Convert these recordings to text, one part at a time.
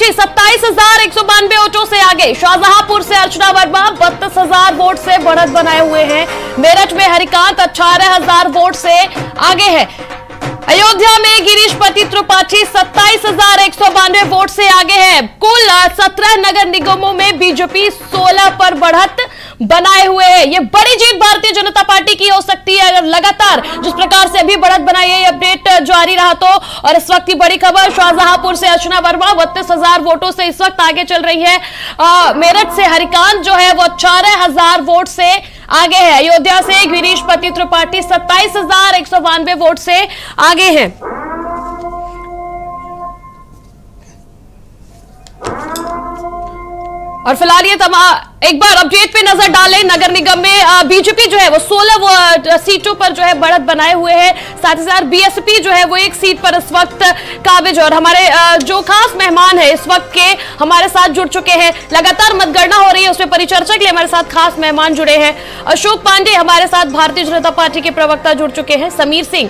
BJP 27,192 वोटों से आगे। शाहजहांपुर से अर्चना वर्मा 32,000 वोट से बढ़त बनाए हुए हैं। मेरठ में हरिकांत 18,000 वोट से आगे है। अयोध्या में गिरीशपति त्रिपाठी 27,192 वोट से आगे है। कुल 17 नगर निगमों में बीजेपी 16 पर बढ़त बनाए हुए है। ये बड़ी जीत भारतीय जनता पार्टी की हो सकती है अगर लगातार जिस प्रकार से अभी बढ़त बनाई है, ये अपडेट जारी रहा तो। और इस वक्त की बड़ी खबर, शाहजहांपुर से अर्चना वर्मा 32,000 वोटों से इस वक्त आगे चल रही है। मेरठ से हरिकांत जो है वो 18,000 वोट से आगे है। अयोध्या से गिरीशपति त्रिपाठी 27,192 वोट से आगे हैं। और फिलहाल ये एक बार अपडेट पे नजर डालें। नगर निगम में बीजेपी जो है वो 16 सीटों पर जो है बढ़त बनाए हुए है। साथ ही साथ बीएसपी जो है वो एक सीट पर इस वक्त काबिज। और हमारे जो खास मेहमान है इस वक्त के हमारे साथ जुड़ चुके हैं। लगातार मतगणना हो रही है, उसमें परिचर्चा के लिए हमारे साथ खास मेहमान जुड़े हैं। अशोक पांडे हमारे साथ भारतीय जनता पार्टी के प्रवक्ता जुड़ चुके हैं। समीर सिंह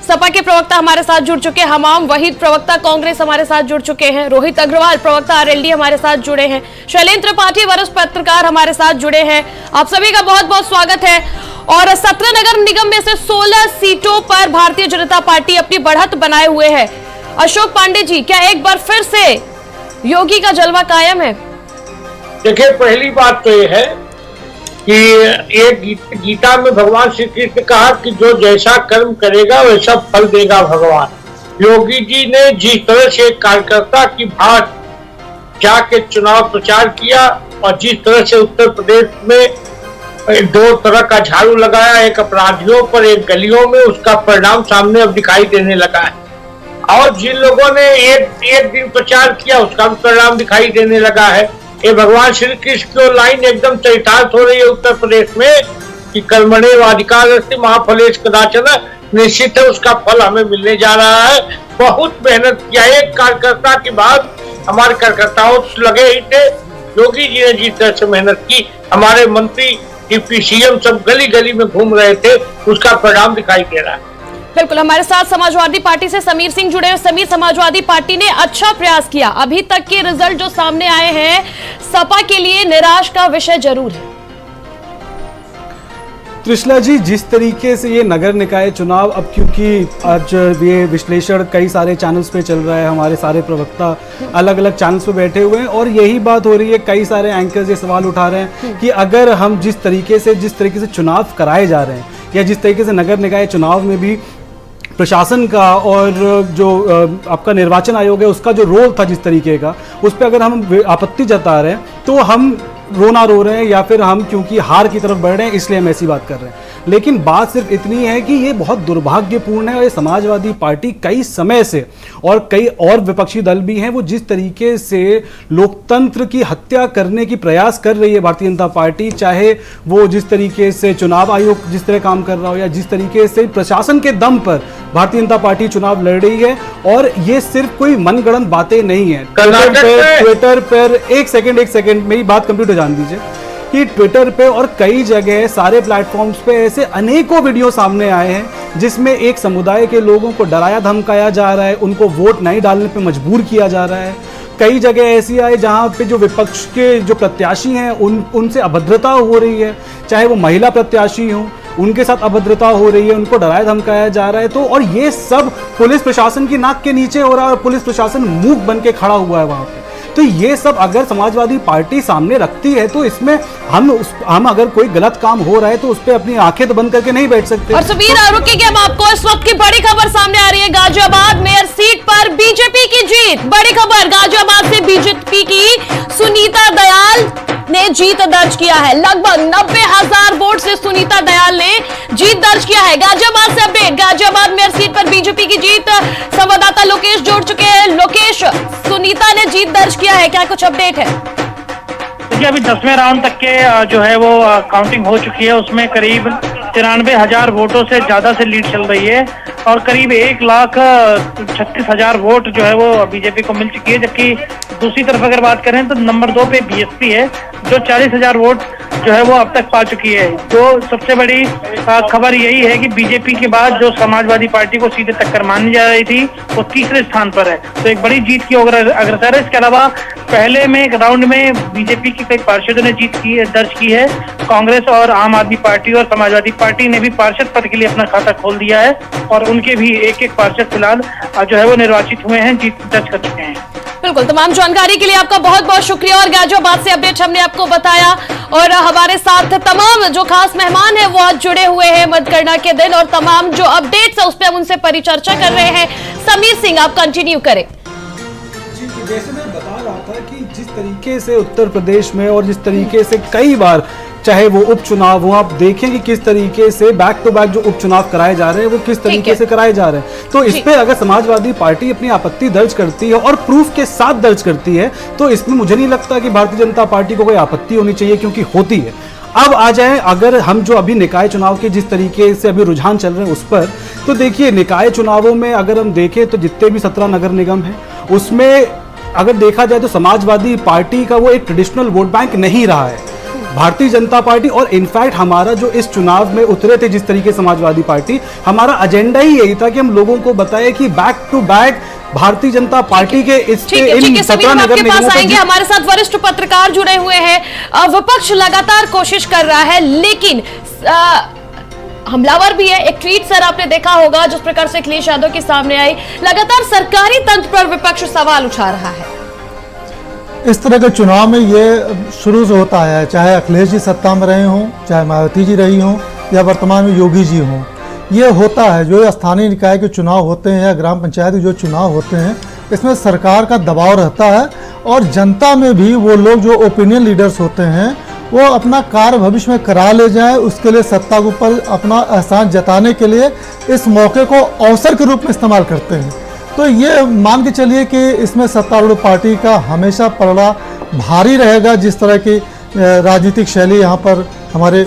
सपा के प्रवक्ता हमारे साथ जुड़ चुके हैं। हमाम वहीद प्रवक्ता कांग्रेस हमारे साथ जुड़ चुके हैं। रोहित अग्रवाल प्रवक्ता आरएलडी हमारे साथ जुड़े हैं। शैलेंद्र त्रिपाठी वरिष्ठ पत्रकार हमारे साथ जुड़े हैं। आप सभी का बहुत बहुत स्वागत है। और 17 नगर निगम में से 16 सीटों पर भारतीय जनता पार्टी अपनी बढ़त बनाए हुए है। अशोक पांडे जी, क्या एक बार फिर से योगी का जलवा कायम है? देखिए, पहली बात तो यह है कि एक गीता में भगवान श्री कृष्ण ने कहा कि जो जैसा कर्म करेगा वैसा फल देगा भगवान। योगी जी ने जिस तरह से कार्यकर्ता की भात जाके चुनाव प्रचार किया और जिस तरह से उत्तर प्रदेश में दो तरह का झाड़ू लगाया, एक अपराधियों पर एक गलियों में, उसका परिणाम सामने अब दिखाई देने लगा है। और जिन लोगों ने एक दिन प्रचार किया उसका भी परिणाम दिखाई देने लगा है। ये भगवान श्री कृष्ण की लाइन एकदम चरितार्थ हो रही है उत्तर प्रदेश में कि कर्मण्येव अधिकारस्ते मा फलेषु कदाचन। निश्चित है उसका फल हमें मिलने जा रहा है। बहुत मेहनत किया, एक कार्यकर्ता की बात हमारे कार्यकर्ताओं लगे ही थे। योगी जी ने जिस तरह से मेहनत की, हमारे मंत्री डिप्टी सीएम सब गली गली में घूम रहे थे, उसका परिणाम दिखाई दे रहा है। बिल्कुल, हमारे साथ समाजवादी पार्टी से समीर सिंह जुड़े हैं। समीर, समाजवादी पार्टी ने अच्छा प्रयास किया, अभी तक के रिजल्ट जो सामने आए हैं सपा के लिए निराश का विषय जरूर है। त्रिशला जी, जिस तरीके से ये नगर निकाय चुनाव, अब क्योंकि आज ये विश्लेषण कई सारे चैनल्स पे चल रहा है, हमारे सारे प्रवक्ता अलग अलग चैनल्स पे बैठे हुए हैं और यही बात हो रही है, कई सारे एंकर्स ये सवाल उठा रहे हैं कि अगर हम जिस तरीके से चुनाव कराए जा रहे हैं या जिस तरीके से नगर निकाय चुनाव में भी प्रशासन का और जो आपका निर्वाचन आयोग है उसका जो रोल था जिस तरीके का, उस पर अगर हम आपत्ति जता रहे हैं तो हम रोना रो रहे हैं या फिर हम क्योंकि हार की तरफ बढ़ रहे हैं इसलिए हम ऐसी बात कर रहे हैं। लेकिन बात सिर्फ इतनी है कि ये बहुत दुर्भाग्यपूर्ण है और ये समाजवादी पार्टी कई समय से और कई और विपक्षी दल भी हैं, वो जिस तरीके से लोकतंत्र की हत्या करने की प्रयास कर रही है भारतीय जनता पार्टी, चाहे वो जिस तरीके से चुनाव आयोग जिस तरह काम कर रहा हो या जिस तरीके से प्रशासन के दम पर भारतीय जनता पार्टी चुनाव लड़ रही है। और ये सिर्फ कोई मनगढ़ंत बातें नहीं है। ट्विटर पर एक सेकंड मेरी बात कंप्लीट हो जान दीजिए कि ट्विटर पे और कई जगह सारे प्लेटफॉर्म्स पे ऐसे अनेकों वीडियो सामने आए हैं जिसमें एक समुदाय के लोगों को डराया धमकाया जा रहा है, उनको वोट नहीं डालने पे मजबूर किया जा रहा है। कई जगह ऐसी आए जहां पे जो विपक्ष के जो प्रत्याशी हैं उनसे अभद्रता हो रही है, चाहे वो महिला प्रत्याशी हों उनके साथ अभद्रता हो रही है, उनको डराया धमकाया जा रहा है। तो और ये सब पुलिस प्रशासन की नाक के नीचे हो रहा है और पुलिस प्रशासन मूक बन के खड़ा हुआ है वहां पे। तो ये सब अगर समाजवादी पार्टी सामने रखती है तो इसमें हम अगर कोई गलत काम हो रहा है तो उस पर अपनी आंखें तो बंद करके नहीं बैठ सकते। और सुबीर, रुकिए, हम आपको इस वक्त की बड़ी खबर सामने आ रही है। गाजियाबाद मेयर सीट पर बीजेपी की जीत। बड़ी खबर, गाजियाबाद से बीजेपी की सुनीता दयाल ने जीत दर्ज किया है। लगभग 90,000 वोट से सुनीता दयाल ने जीत दर्ज किया है। गाजियाबाद से अपडेट, गाजियाबाद मेयर सीट पर बीजेपी की जीत। संवाददाता लोकेश जोड़ चुके हैं। लोकेश, सुनीता ने जीत दर्ज किया है, क्या कुछ अपडेट है? देखिए, अभी 10वें राउंड तक के जो है वो काउंटिंग हो चुकी है, उसमें करीब 93,000 वोटों से ज्यादा से लीड चल रही है और करीब 1,36,000 वोट जो है वो बीजेपी को मिल चुकी है। जबकि दूसरी तरफ अगर बात करें तो नंबर 2 पे बीएसपी है जो 40,000 वोट जो है वो अब तक पा चुकी है। जो सबसे बड़ी खबर यही है कि बीजेपी के बाद जो समाजवादी पार्टी को सीधे टक्कर मानी जा रही थी वो तीसरे स्थान पर है, तो एक बड़ी जीत की अग्रसर है। इसके अलावा पहले में एक राउंड में बीजेपी के कई पार्षदों ने जीत दर्ज की है। कांग्रेस और आम आदमी पार्टी और समाजवादी पार्टी ने भी पार्षद पद के लिए अपना खाता खोल दिया है और उनके भी एक एक पार्षद फिलहाल जो है वो निर्वाचित हुए हैं, जीत दर्ज कर चुके हैं। बिल्कुल, तमाम जानकारी के लिए आपका बहुत बहुत शुक्रिया। और गाजियाबाद से अपडेट हमने आपको बताया और हमारे साथ तमाम जो खास मेहमान हैं वो आज जुड़े हुए हैं मतगणना के दिन और तमाम जो अपडेट्स है उस पर हम उनसे परिचर्चा कर रहे हैं। समीर सिंह, आप कंटिन्यू करें। जैसे मैं बता रहा था कि जिस तरीके से उत्तर प्रदेश में और जिस तरीके से कई बार चाहे वो उपचुनाव हो, आप देखें कि किस तरीके से बैक टू बैक जो उपचुनाव कराए जा रहे हैं वो किस तरीके से कराए जा रहे हैं। तो इस पे अगर समाजवादी पार्टी अपनी आपत्ति दर्ज करती है और प्रूफ के साथ दर्ज करती है तो इसमें मुझे नहीं लगता कि भारतीय जनता पार्टी को कोई आपत्ति होनी चाहिए, क्योंकि होती है। अब आ जाए अगर हम जो अभी निकाय चुनाव के जिस तरीके से अभी रुझान चल रहे हैं उस पर, तो देखिए निकाय चुनावों में अगर हम देखें तो जितने भी 17 नगर निगम हैं उसमें अगर देखा जाए तो समाजवादी पार्टी का वो एक ट्रेडिशनल वोट बैंक नहीं रहा है। भारतीय जनता पार्टी और इनफैक्ट हमारा जो इस चुनाव में उतरे थे जिस तरीके समाजवादी पार्टी, हमारा एजेंडा ही यही था कि हम लोगों को बताएं कि back to back Bharatiya Janata party के इस इन 17 नगर निगमों आएंगे। हमारे साथ वरिष्ठ पत्रकार जुड़े हुए हैं। विपक्ष लगातार कोशिश कर रहा है लेकिन हमलावर भी है। एक ट्वीट सर आपने देखा होगा जिस प्रकार से अखिलेश यादव के सामने आई, लगातार सरकारी तंत्र पर विपक्ष सवाल उठा रहा है। इस तरह के चुनाव में ये शुरू से होता है, चाहे अखिलेश जी सत्ता में रहे हों, चाहे मायावती जी रही हों या वर्तमान में योगी जी हों, ये होता है। जो स्थानीय निकाय के चुनाव होते हैं या ग्राम पंचायत के जो चुनाव होते हैं इसमें सरकार का दबाव रहता है और जनता में भी वो लोग जो ओपिनियन लीडर्स होते हैं वो अपना कार्य भविष्य में करा ले जाए, उसके लिए सत्ता के ऊपर अपना एहसान जताने के लिए इस मौके को अवसर के रूप में इस्तेमाल करते हैं। तो ये मान के चलिए कि इसमें सत्तारूढ़ पार्टी का हमेशा पलड़ा भारी रहेगा, जिस तरह की राजनीतिक शैली यहाँ पर हमारे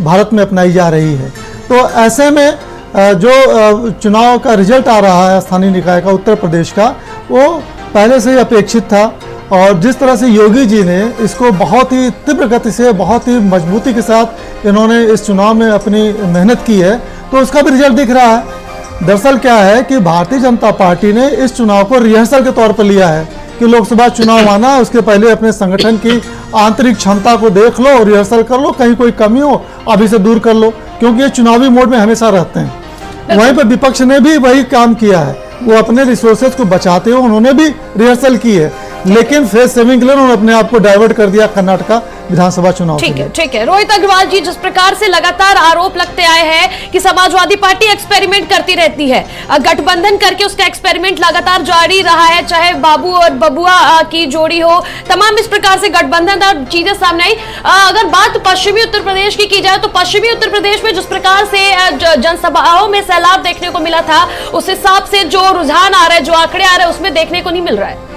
भारत में अपनाई जा रही है। तो ऐसे में जो चुनाव का रिजल्ट आ रहा है स्थानीय निकाय का उत्तर प्रदेश का, वो पहले से ही अपेक्षित था और जिस तरह से योगी जी ने इसको बहुत ही तीव्र गति से, बहुत ही मजबूती के साथ इन्होंने इस चुनाव में अपनी मेहनत की है, तो उसका भी रिजल्ट दिख रहा है। दरअसल क्या है कि भारतीय जनता पार्टी ने इस चुनाव को रिहर्सल के तौर पर लिया है कि लोकसभा चुनाव आना, उसके पहले अपने संगठन की आंतरिक क्षमता को देख लो और रिहर्सल कर लो, कहीं कोई कमी हो अभी से दूर कर लो, क्योंकि ये चुनावी मोड में हमेशा रहते हैं। वहीं पर विपक्ष ने भी वही काम किया है, वो अपने रिसोर्सेज को बचाते हुए उन्होंने भी रिहर्सल की है, लेकिन फेस सेविंग के लिए उन्होंने अपने आप को डाइवर्ट कर दिया कर्नाटका विधानसभा चुनाव के लिए। ठीक है रोहित अग्रवाल जी, जिस प्रकार से लगातार आरोप लगते आए हैं कि समाजवादी पार्टी एक्सपेरिमेंट करती रहती है, गठबंधन करके उसका एक्सपेरिमेंट लगातार जारी रहा है, चाहे बाबू और बबुआ की जोड़ी हो, तमाम इस प्रकार से गठबंधन और चीजें सामने आई। अगर बात पश्चिमी उत्तर प्रदेश की जाए तो पश्चिमी उत्तर प्रदेश में जिस प्रकार से जनसभाओं में सैलाब देखने को मिला था, उस हिसाब से जो रुझान आ रहा है, जो आंकड़े आ रहे हैं, उसमें देखने को नहीं मिल रहा है।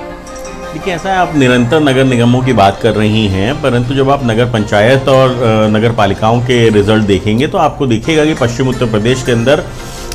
देखिए, ऐसा है, आप निरंतर नगर निगमों की बात कर रही हैं, परंतु जब आप नगर पंचायत और नगर पालिकाओं के रिजल्ट देखेंगे तो आपको दिखेगा कि पश्चिम उत्तर प्रदेश के अंदर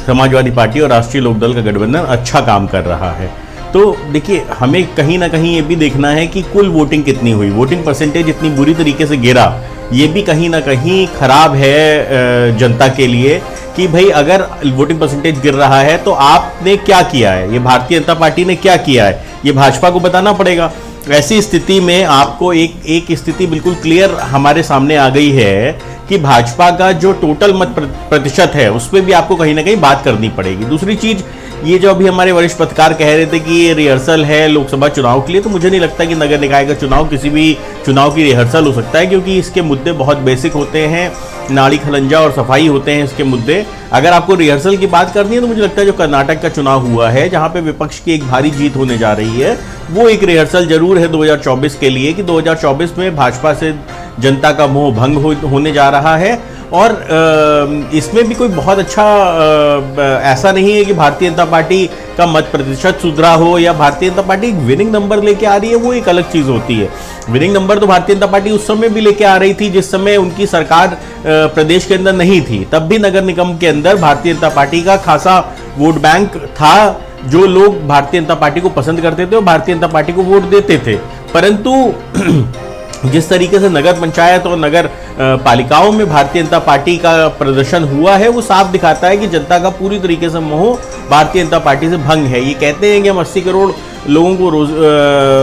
समाजवादी पार्टी और राष्ट्रीय लोकदल का गठबंधन अच्छा काम कर रहा है। तो देखिए, हमें कहीं ना कहीं ये भी देखना है कि कुल वोटिंग कितनी हुई, वोटिंग परसेंटेज इतनी बुरी तरीके से गिरा, ये भी कहीं ना कहीं खराब है जनता के लिए कि भाई अगर वोटिंग परसेंटेज गिर रहा है तो आपने क्या किया है, ये भारतीय जनता पार्टी ने क्या किया है, ये भाजपा को बताना पड़ेगा। ऐसी स्थिति में आपको एक स्थिति बिल्कुल क्लियर हमारे सामने आ गई है कि भाजपा का जो टोटल मत प्रतिशत है उस पर भी आपको कहीं ना कहीं बात करनी पड़ेगी। दूसरी चीज, ये जो अभी हमारे वरिष्ठ पत्रकार कह रहे थे कि ये रिहर्सल है लोकसभा चुनाव के लिए, तो मुझे नहीं लगता कि नगर निकाय का चुनाव किसी भी चुनाव की रिहर्सल हो सकता है, क्योंकि इसके मुद्दे बहुत बेसिक होते हैं, नाड़ी खलंजा और सफाई होते हैं इसके मुद्दे। अगर आपको रिहर्सल की बात करनी है तो मुझे लगता है जो कर्नाटक का चुनाव हुआ है, जहां पे विपक्ष की एक भारी जीत होने जा रही है, वो एक रिहर्सल जरूर है 2024 के लिए कि 2024 में भाजपा से जनता का मोह भंग होने जा रहा है। और इसमें भी कोई बहुत अच्छा ऐसा नहीं है कि भारतीय जनता पार्टी का मत प्रतिशत सुधरा हो या भारतीय जनता पार्टी एक विनिंग नंबर लेके आ रही है, वो एक अलग चीज़ होती है। विनिंग नंबर तो भारतीय जनता पार्टी उस समय भी लेके आ रही थी जिस समय उनकी सरकार प्रदेश के अंदर नहीं थी, तब भी नगर निगम के अंदर भारतीय जनता पार्टी का खासा वोट बैंक था, जो लोग भारतीय जनता पार्टी को पसंद करते थे और भारतीय जनता पार्टी को वोट देते थे। परंतु जिस तरीके से नगर पंचायत और नगर पालिकाओं में भारतीय जनता पार्टी का प्रदर्शन हुआ है, वो साफ दिखाता है कि जनता का पूरी तरीके से मोह भारतीय जनता पार्टी से भंग है। ये कहते हैं कि हम 80 करोड़ लोगों को रोज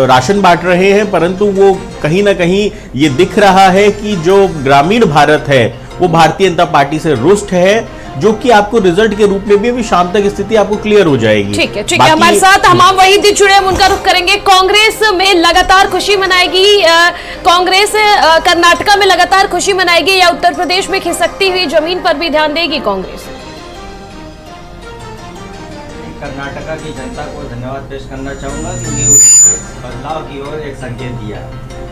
राशन बांट रहे हैं, परंतु वो कहीं ना कहीं ये दिख रहा है कि जो ग्रामीण भारत है वो भारतीय जनता पार्टी से रुष्ट है, जो कि आपको रिजल्ट के रूप में भी अभी शाम तक स्थिति आपको क्लियर हो जाएगी। ठीक है, हमारे साथ हमाम वहीद जुड़े, हम उनका रुख करेंगे। कांग्रेस में लगातार खुशी मनाएगी, कांग्रेस कर्नाटका में लगातार खुशी मनाएगी या उत्तर प्रदेश में खिसकती हुई जमीन पर भी ध्यान देगी कांग्रेस? कर्नाटका की जनता को धन्यवाद पेश करना चाहूँगा क्योंकि उसने बदलाव की ओर एक संकेत दिया।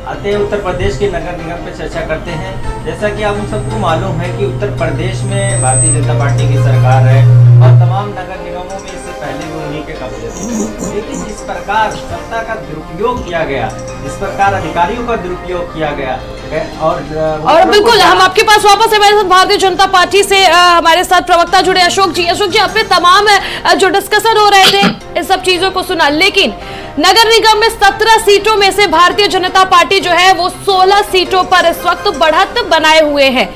आते हैं उत्तर प्रदेश के नगर निगम पे चर्चा करते हैं। जैसा कि आप सबको मालूम है कि उत्तर प्रदेश में भारतीय जनता पार्टी की सरकार है और तमाम नगर निगमों में इससे पहले भी उन्हीं के कब्जे थे, लेकिन जिस प्रकार सत्ता का दुरुपयोग किया गया, जिस प्रकार अधिकारियों का दुरुपयोग किया गया और बिल्कुल हम आपके पास वापस है। हमारे साथ भारतीय जनता पार्टी से हमारे साथ प्रवक्ता जुड़े अशोक जी। अशोक जी, आपने तमाम जो डिस्कशन हो रहे थे इन सब चीजों को सुना, लेकिन नगर निगम में 17 सीटों में से भारतीय जनता पार्टी जो है वो 16 सीटों पर इस वक्त बढ़त बनाए हुए है।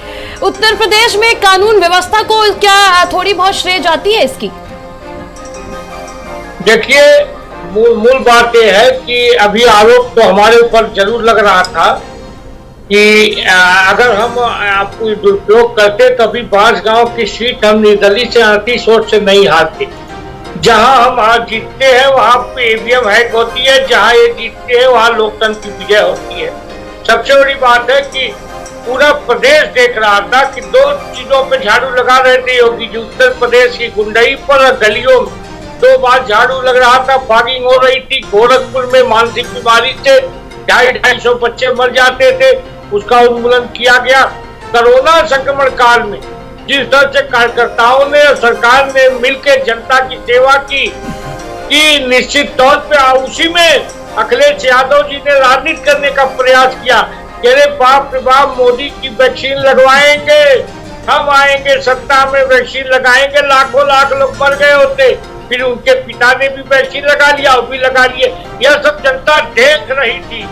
उत्तर प्रदेश में कानून व्यवस्था को क्या थोड़ी बहुत श्रेय जाती है इसकी? देखिए, मूल बात यह है कि अभी आरोप तो हमारे ऊपर जरूर लग रहा था कि अगर हम आपको दुरुपयोग करते तो अभी बांसगांव की सीट हम निर्दलीय से 38 वोट से नहीं हारते। जहां हम आज जीतते हैं वहां पे ईवीएम हैक होती है, जहां ये जीतते हैं वहां लोकतंत्र की विजय होती है। सबसे बड़ी बात है कि पूरा प्रदेश देख रहा था कि दो चीजों पे झाड़ू लगा रहे थे योगी जी। उत्तर प्रदेश की गुंडई पर और गलियों में 2 बार झाड़ू लग रहा था, फॉगिंग हो रही थी। गोरखपुर में मानसिक बीमारी से 250-250 बच्चे मर जाते थे, उसका उन्मूलन किया गया। कोरोना संक्रमण काल में जिस तरह से कार्यकर्ताओं ने और सरकार ने मिलकर जनता की सेवा की निश्चित तौर पे उसी में अखिलेश यादव जी ने राजनीति करने का प्रयास किया। कह रहे बाप रे बाप, मोदी की वैक्सीन लगवाएंगे, हम आएंगे सत्ता में वैक्सीन लगाएंगे, लाखों लाख लोग मर गए होते। फिर उनके पिता ने भी वैक्सीन लगा लिया, वो भी लगा लिए। यह सब जनता देख रही थी।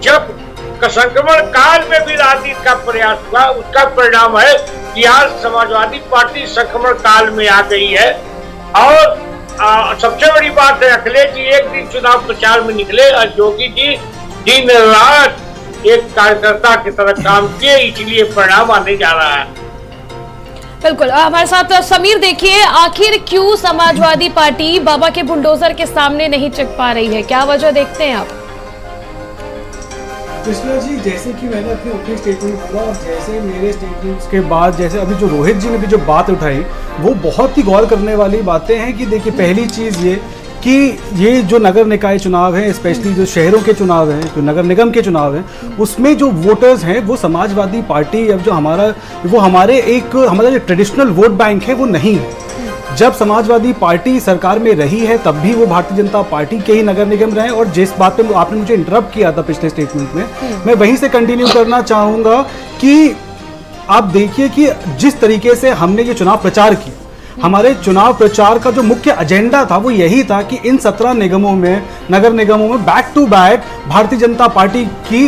जब संक्रमण काल में भी राजनीति का प्रयास हुआ, उसका परिणाम है कि आज समाजवादी पार्टी संक्रमण काल में आ गई है। और सबसे बड़ी बात है, अखिलेश जी एक दिन चुनाव प्रचार में निकले और योगी जी दिन रात एक कार्यकर्ता की तरह काम किए, इसलिए परिणाम आने जा रहा है। बिल्कुल, हमारे साथ समीर। देखिए, आखिर क्यों समाजवादी पार्टी बाबा के बुलडोजर के सामने नहीं टिक पा रही है, क्या वजह देखते हैं आप? कृष्णा जी, जैसे कि मैंने अपने ओपनिंग स्टेटमेंट बोला और जैसे मेरे स्टेटमेंट्स के बाद जैसे अभी जो रोहित जी ने भी जो बात उठाई वो बहुत ही गौर करने वाली बातें हैं कि देखिए, पहली चीज़ ये कि ये जो नगर निकाय चुनाव है, स्पेशली जो शहरों के चुनाव हैं, जो नगर निगम के चुनाव हैं, उसमें जो वोटर्स हैं वो समाजवादी पार्टी अब जो हमारा जो ट्रेडिशनल वोट बैंक है वो नहीं है। जब समाजवादी पार्टी सरकार में रही है तब भी वो भारतीय जनता पार्टी के ही नगर निगम रहे। और जिस बात पे आपने मुझे इंटरप्ट किया था पिछले स्टेटमेंट में, मैं वहीं से कंटिन्यू करना चाहूँगा कि आप देखिए कि जिस तरीके से हमने ये चुनाव प्रचार किया, हमारे चुनाव प्रचार का जो मुख्य एजेंडा था वो यही था कि इन 17 निगमों में, नगर निगमों में back to back Bharatiya Janata party की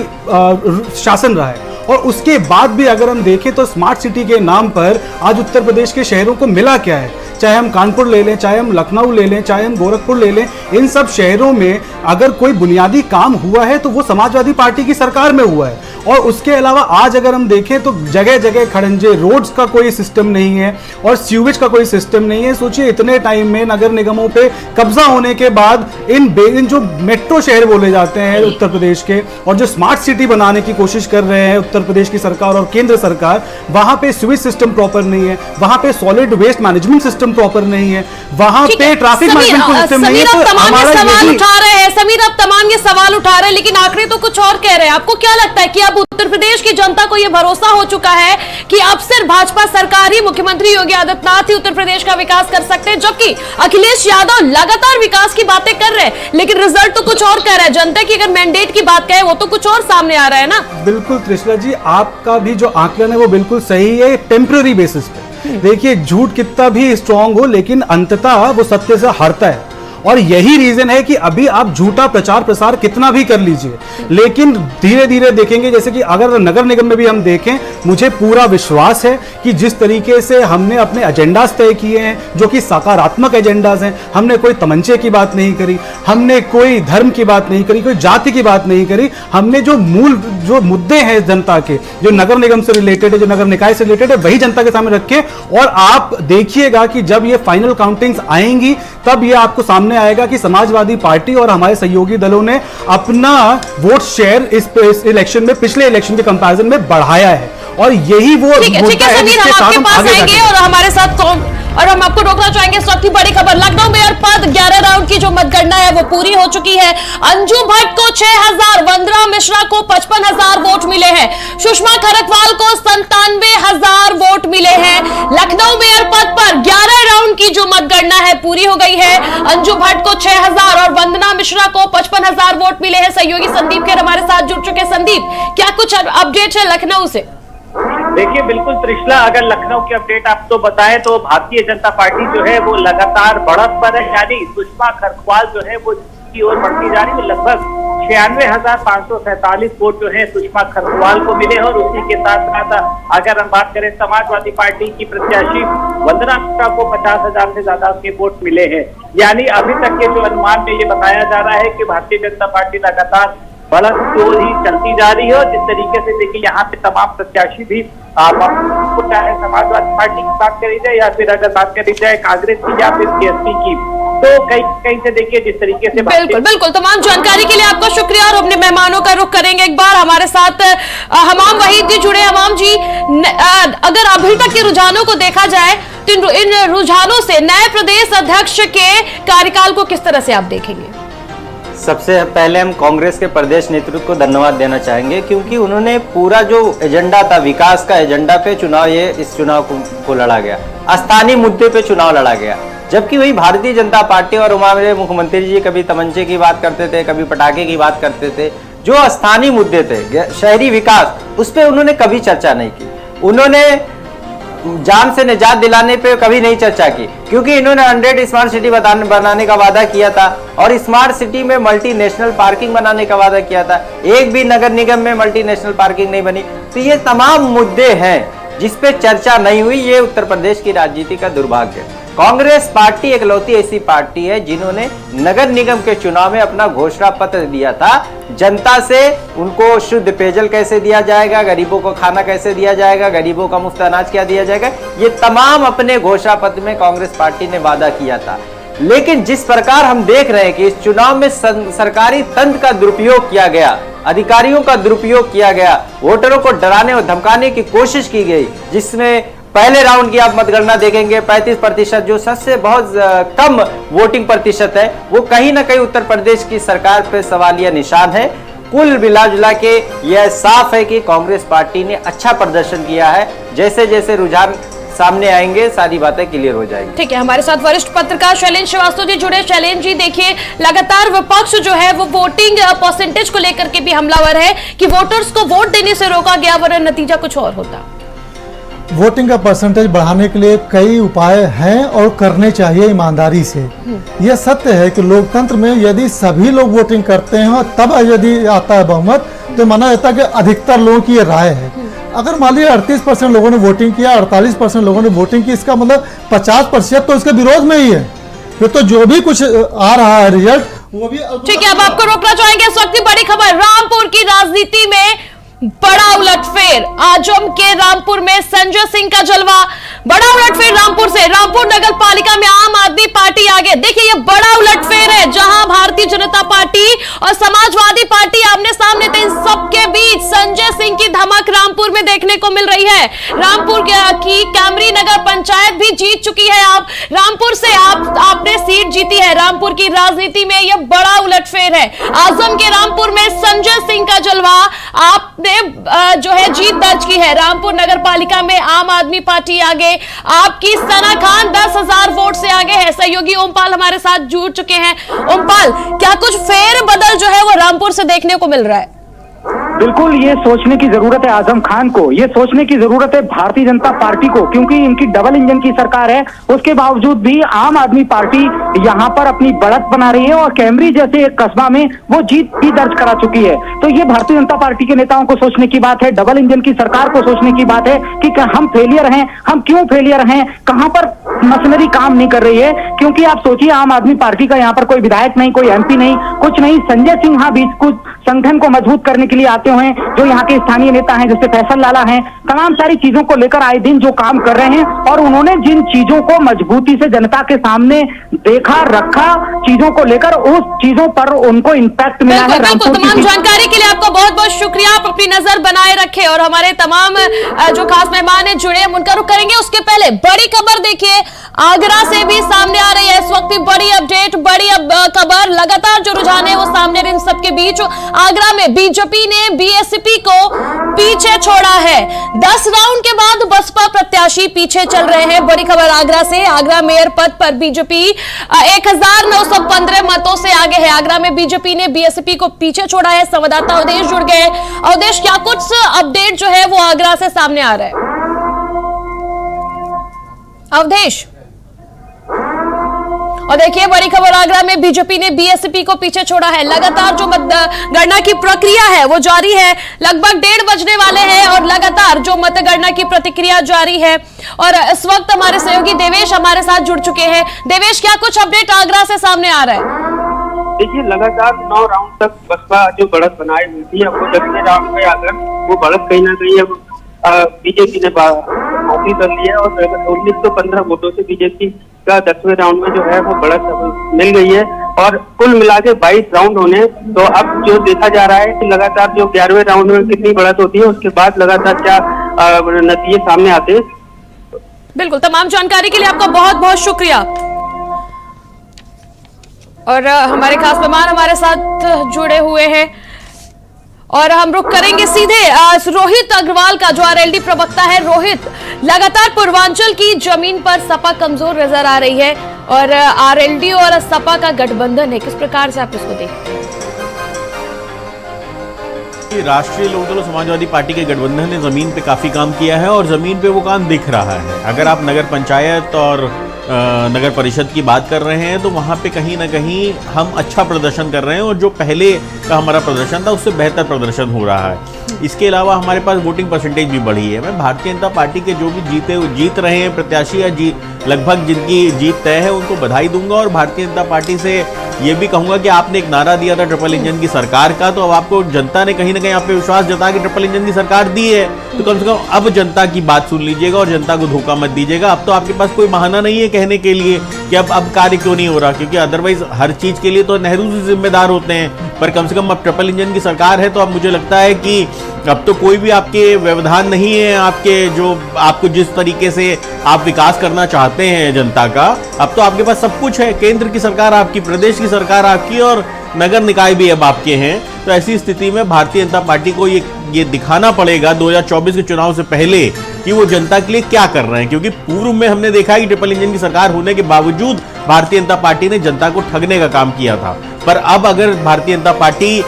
शासन रहा है। और उसके बाद भी अगर हम देखें तो स्मार्ट सिटी के नाम पर आज उत्तर प्रदेश के शहरों को मिला क्या है? चाहे हम कानपुर ले लें, चाहे हम लखनऊ ले लें, चाहे हम गोरखपुर ले लें, इन सब शहरों में अगर कोई बुनियादी काम हुआ है तो वो समाजवादी पार्टी की सरकार में हुआ है। और उसके अलावा आज अगर हम देखें तो जगह जगह खड़ंजे, रोड्स का कोई सिस्टम नहीं है और सीवेज का कोई सिस्टम नहीं है। सोचिए, इतने टाइम में नगर निगमों पे कब्जा होने के बाद इन जो मेट्रो शहर बोले जाते हैं उत्तर प्रदेश के, और जो स्मार्ट सिटी बनाने की कोशिश कर रहे हैं उत्तर प्रदेश की सरकार और केंद्र सरकार, वहां पे सीवेज सिस्टम प्रॉपर नहीं है, वहां पे solid waste management system proper नहीं है, वहां पे ट्रैफिक मैनेजमेंट सिस्टम नहीं है। तो हमारा सवाल उठा रहे हैं समीर, आप तमाम ये सवाल उठा रहे हैं, लेकिन आखिरी तो कुछ और कह रहे हैं। आपको क्या लगता है कि अब उत्तर प्रदेश की जनता को यह भरोसा हो चुका है कि अब सिर्फ भाजपा सरकार ही, मुख्यमंत्री योगी आदित्यनाथ ही उत्तर प्रदेश का विकास कर सकते हैं, जबकि अखिलेश यादव लगातार विकास की बातें कर रहे हैं लेकिन रिजल्ट तो कुछ और कह रहा है? जनता की अगर मैंडेट की बात करें वो तो कुछ और सामने आ रहा है ना। बिल्कुल कृष्णा जी, आपका भी जो आकलन है वो बिल्कुल सही है, टेम्पररी बेसिस पे। देखिए, झूठ कितना भी स्ट्रांग हो लेकिन अंततः वो सत्य से हारता है। और यही रीजन है कि अभी आप झूठा प्रचार प्रसार कितना भी कर लीजिए, लेकिन धीरे धीरे देखेंगे, जैसे कि अगर नगर निगम में भी हम देखें, मुझे पूरा विश्वास है कि जिस तरीके से हमने अपने एजेंडास तय किए हैं जो कि सकारात्मक एजेंडास हैं, हमने कोई तमंचे की बात नहीं करी, हमने कोई धर्म की बात नहीं करी, कोई जाति की बात नहीं करी, हमने जो मुद्दे हैं जनता के, जो नगर निगम से रिलेटेड है, जो नगर निकाय से रिलेटेड है, वही जनता के सामने रखे। और आप देखिएगा कि जब ये फाइनल काउंटिंग्स आएंगी तब ये आपको सामने आएगा कि समाजवादी पार्टी और हमारे सहयोगी दलों ने अपना वोट शेयर इस इलेक्शन में पिछले इलेक्शन के कंपैरिजन में बढ़ाया है, और यही वो ठीक है समीर, हम आपके पास आएंगे और हमारे साथ और हम आपको रोकना चाहेंगे। इस वक्त की बड़ी खबर, लखनऊ मेयर पद 11 राउंड की जो मतगणना है वो पूरी हो चुकी है। अंजुम भट्ट को 6000, वंदना मिश्रा को 55,000 वोट मिले हैं, सुषमा खरकवाल को 97,000 वोट मिले हैं। लखनऊ मेयर पद पर 11 राउंड की जो मतगणना है पूरी हो गई है। अंजुम भट्ट को 6000 और वंदना मिश्रा को 55,000 वोट मिले हैं। सहयोगी संदीप खेर हमारे साथ जुड़ चुके। संदीप, क्या कुछ अपडेट है लखनऊ से? देखिए बिल्कुल त्रिशला, अगर लखनऊ की अपडेट आपको बताएं तो भारतीय जनता पार्टी जो है वो लगातार बढ़त पर है, यानी सुषमा खरकवाल जो है वो की ओर बढ़ती जा रही है। लगभग 96,547 वोट जो है सुषमा खरकवाल को मिले और उसी के साथ साथ अगर हम बात करें समाजवादी पार्टी की प्रत्याशी वंदना मिश्रा को 50,000 से ज्यादा के वोट मिले हैं। यानी अभी तक के जो अनुमान में ये बताया जा रहा है कि भारतीय जनता पार्टी लगातार बढ़त की ओर ही चलती जा रही है। और जिस तरीके से देखिए यहाँ पे तमाम प्रत्याशी भी चाहे समाजवादी पार्टी की बात करी जाए या फिर अगर बात करी जाए कांग्रेस की या फिर बीएसपी की, तो कहीं से देखिए जिस तरीके से बिल्कुल तमाम जानकारी के लिए आपका शुक्रिया। और अपने मेहमानों का रुख करेंगे एक बार हमारे साथ हमाम वहीद जी जुड़े। हमाम जी, अगर अभी तक के रुझानों को देखा जाए तो इन रुझानों से नए प्रदेश अध्यक्ष के कार्यकाल को किस तरह से आप देखेंगे? सबसे पहले हम कांग्रेस के प्रदेश नेतृत्व को धन्यवाद देना चाहेंगे, क्योंकि उन्होंने पूरा जो एजेंडा था, विकास का एजेंडा पे इस चुनाव को लड़ा गया, स्थानीय मुद्दे पे चुनाव लड़ा गया। जबकि वही भारतीय जनता पार्टी और हमारे मुख्यमंत्री जी कभी तमंचे की बात करते थे, कभी पटाखे की बात करते थे। जो स्थानीय मुद्दे थे, शहरी विकास, उस पर उन्होंने कभी चर्चा नहीं की। उन्होंने जान से निजात दिलाने पे कभी नहीं चर्चा की, क्योंकि इन्होंने 100 स्मार्ट सिटी बनाने का वादा किया था और स्मार्ट सिटी में मल्टीनेशनल पार्किंग बनाने का वादा किया था। एक भी नगर निगम में मल्टीनेशनल पार्किंग नहीं बनी। तो ये तमाम मुद्दे हैं जिस पे चर्चा नहीं हुई। ये उत्तर प्रदेश की राजनीति का दुर्भाग्य है। कांग्रेस पार्टी इकलौती ऐसी पार्टी है जिन्होंने नगर निगम के चुनाव में अपना घोषणा पत्र दिया था जनता से, उनको शुद्ध पेयजल कैसे दिया जाएगा, गरीबों को खाना कैसे दिया जाएगा, गरीबों का मुफ्त अनाज क्या दिया जाएगा, ये तमाम अपने घोषणा पत्र में कांग्रेस पार्टी ने वादा किया था। लेकिन जिस प्रकार हम देख रहे हैं कि इस चुनाव में सरकारी तंत्र का दुरुपयोग किया गया, अधिकारियों का दुरुपयोग किया गया, वोटरों को डराने और धमकाने की कोशिश की गई, जिसमें पहले राउंड की आप मतगणना देखेंगे 35% जो सबसे बहुत कम वोटिंग प्रतिशत है, वो कहीं ना कहीं उत्तर प्रदेश की सरकार पे सवालिया निशान है। कुल मिला जुला के यह साफ है कि कांग्रेस पार्टी ने अच्छा प्रदर्शन किया है। जैसे जैसे रुझान सामने आएंगे सारी बातें क्लियर हो जाएंगी। ठीक है, हमारे साथ वरिष्ठ पत्रकार शैलेंद्र श्रीवास्तव जी जुड़े। शैलेंद्र जी, देखिए लगातार विपक्ष जो है वो वोटिंग परसेंटेज को लेकर के भी हमलावर है कि वोटर्स को वोट देने से रोका गया, वरना नतीजा कुछ और होता। वोटिंग का परसेंटेज बढ़ाने के लिए कई उपाय हैं और करने चाहिए ईमानदारी से। यह सत्य है कि लोकतंत्र में यदि सभी लोग वोटिंग करते हैं तब यदि आता है बहुमत, तो माना जाता है कि अधिकतर लोगों की ये राय है। अगर मान लीजिए 38% लोगों ने वोटिंग किया, 48% लोगों ने वोटिंग की, इसका मतलब 50% तो इसके विरोध में ही है। फिर तो जो भी कुछ आ रहा है रिजल्ट वो भी। ठीक है, अब आपको रोकना चाहेंगे। इस वक्त की बड़ी खबर, रामपुर की राजनीति में बड़ा उलटफेर। आजम के रामपुर में संजय सिंह का जलवा। बड़ा उलटफेर रामपुर से। रामपुर नगर पालिका में आम आदमी पार्टी आगे। देखिए ये बड़ा उलटफेर है, जहां भारतीय जनता पार्टी और समाजवादी पार्टी आमने सामने थे, इन सबके बीच संजय सिंह की धमक रामपुर में देखने को मिल रही है। रामपुर की कैमरी नगर पंचायत भी जीत चुकी है। आप रामपुर से आपने सीट जीती है। रामपुर की राजनीति में यह बड़ा उलटफेर है। आजम के रामपुर में संजय सिंह का जलवा। आपने जो है जीत दर्ज की है। रामपुर नगर पालिका में आम आदमी पार्टी आगे। आपकी सना खान 10,000 वोट से आगे है। सहयोगी ओमपाल हमारे साथ जुड़ चुके हैं। ओमपाल, क्या कुछ फेर बदल जो है वो रामपुर से देखने को मिल रहा है? बिल्कुल ये सोचने की जरूरत है आजम खान को, ये सोचने की जरूरत है भारतीय जनता पार्टी को, क्योंकि इनकी डबल इंजन की सरकार है, उसके बावजूद भी आम आदमी पार्टी यहाँ पर अपनी बढ़त बना रही है और कैमरी जैसे एक कस्बा में वो जीत भी दर्ज करा चुकी है। तो ये भारतीय जनता पार्टी के नेताओं को सोचने की बात है, डबल इंजन की सरकार को सोचने की बात है कि हम फेलियर हैं, हम क्यों फेलियर हैं, कहां पर मशीनरी काम नहीं कर रही है। क्योंकि आप सोचिए आम आदमी पार्टी का यहाँ पर कोई विधायक नहीं, कोई एमपी नहीं, कुछ नहीं, संजय सिंह बीच कुछ संगठन को मजबूत करने के लिए आते हुए जो यहाँ के स्थानीय नेता हैं जैसे फैसल लाला हैं, तमाम सारी चीजों को लेकर आए दिन जो काम कर रहे हैं और उन्होंने जिन चीजों को मजबूती से जनता के सामने देखा रखा, चीजों को लेकर उस चीजों पर उनको इम्पैक्ट मिला है। बिल्कुल, तमाम जानकारी के लिए आपका बहुत बहुत शुक्रिया। आप अपनी नजर बनाए रखें और हमारे तमाम जो खास मेहमान हैं जुड़े, हम उनका रुख करेंगे। उसके पहले बड़ी खबर देखिए, आगरा से भी सामने आ रही है इस वक्त बड़ी अपडेट, बड़ी खबर। लगातार जो रुझान है वो सामने इन सबके बीच आगरा में बीजेपी ने बीएसपी को पीछे छोड़ा है। 10 राउंड के बाद बसपा प्रत्याशी पीछे चल रहे हैं। बड़ी खबर आगरा से, आगरा मेयर पद पर बीजेपी 1915 मतों से आगे है। आगरा में बीजेपी ने बीएसपी को पीछे छोड़ा है। संवाददाता अवधेश जुड़ गए। अवधेश, क्या कुछ अपडेट जो है वो आगरा से सामने आ रहा है? अवधेश, और देखिए बड़ी खबर, आगरा में बीजेपी ने बीएसपी को पीछे छोड़ा है। लगातार जो मतगणना की प्रक्रिया है वो जारी है। लगभग 1:30 बजने वाले हैं और लगातार जो मतगणना की प्रतिक्रिया जारी है। और इस वक्त हमारे सहयोगी देवेश हमारे साथ जुड़ चुके हैं। देवेश, क्या कुछ अपडेट आगरा से सामने आ रहा है? देखिए, लगातार 9 राउंड तक बसपा जो बढ़त बनाई हुई थी, अब वो 10वें राउंड में आकर वो बढ़त कहीं ना कहीं अब बीजेपी ने हासिल कर लिया और 1915 वोटों से बीजेपी का 10वें राउंड में जो है वो बढ़त मिल गई है। और कुल मिला के 22 राउंड होने, तो अब जो देखा जा रहा है कि लगातार जो 11वें राउंड में कितनी बढ़त होती है, उसके बाद लगातार क्या नतीजे सामने आते हैं। बिल्कुल, तमाम जानकारी के लिए आपका बहुत बहुत शुक्रिया। और हमारे खास मेहमान हमारे साथ जुड़े हुए हैं और हम रुख करेंगे सीधे रोहित अग्रवाल का, जो आरएलडी प्रवक्ता है। रोहित, लगातार पूर्वांचल की जमीन पर सपा कमजोर नजर आ रही है और आरएलडी और सपा का गठबंधन है, किस प्रकार से आप इसको देखते हैं? राष्ट्रीय लोकदल समाजवादी पार्टी के गठबंधन ने जमीन पे काफी काम किया है और जमीन पे वो काम दिख रहा है। अगर आप नगर पंचायत और नगर परिषद की बात कर रहे हैं तो वहाँ पे कहीं ना कहीं हम अच्छा प्रदर्शन कर रहे हैं और जो पहले का हमारा प्रदर्शन था उससे बेहतर प्रदर्शन हो रहा है। इसके अलावा हमारे पास वोटिंग परसेंटेज भी बढ़ी है। मैं भारतीय जनता पार्टी के जो भी जीत रहे हैं प्रत्याशी या लगभग जिनकी जीत तय है उनको बधाई दूंगा और भारतीय जनता पार्टी से ये भी कहूंगा कि आपने एक नारा दिया था ट्रिपल इंजन की सरकार का, तो अब आपको जनता ने कहीं ना कहीं आप पे विश्वास जता के ट्रिपल इंजन की सरकार दी है, तो कम से कम अब जनता की बात सुन लीजिएगा और जनता को धोखा मत दीजिएगा। अब तो आपके पास कोई बहाना नहीं है कहने के लिए कि अब कार्य क्यों नहीं हो रहा, क्योंकि अदरवाइज हर चीज के लिए तो नेहरू जी जिम्मेदार होते हैं, पर कम से कम अब ट्रिपल इंजन की सरकार है तो अब मुझे लगता है कि अब तो कोई भी आपके व्यवधान नहीं है, आपके जो आपको जिस तरीके से आप विकास करना चाहते हैं जनता का, अब तो आपके पास सब कुछ है। केंद्र की सरकार आपकी, प्रदेश की सरकार आपकी और नगर निकाय भी अब आपके हैं। तो ऐसी स्थिति में भारतीय जनता पार्टी को ये दिखाना पड़ेगा 2024 के चुनाव से पहले कि वो जनता के लिए क्या कर रहे हैं, क्योंकि पूर्व में हमने देखा कि ट्रिपल इंजन की सरकार होने के बावजूद भारतीय जनता पार्टी ने जनता को ठगने का काम किया था। पर अब अगर भारतीय जनता पार्टी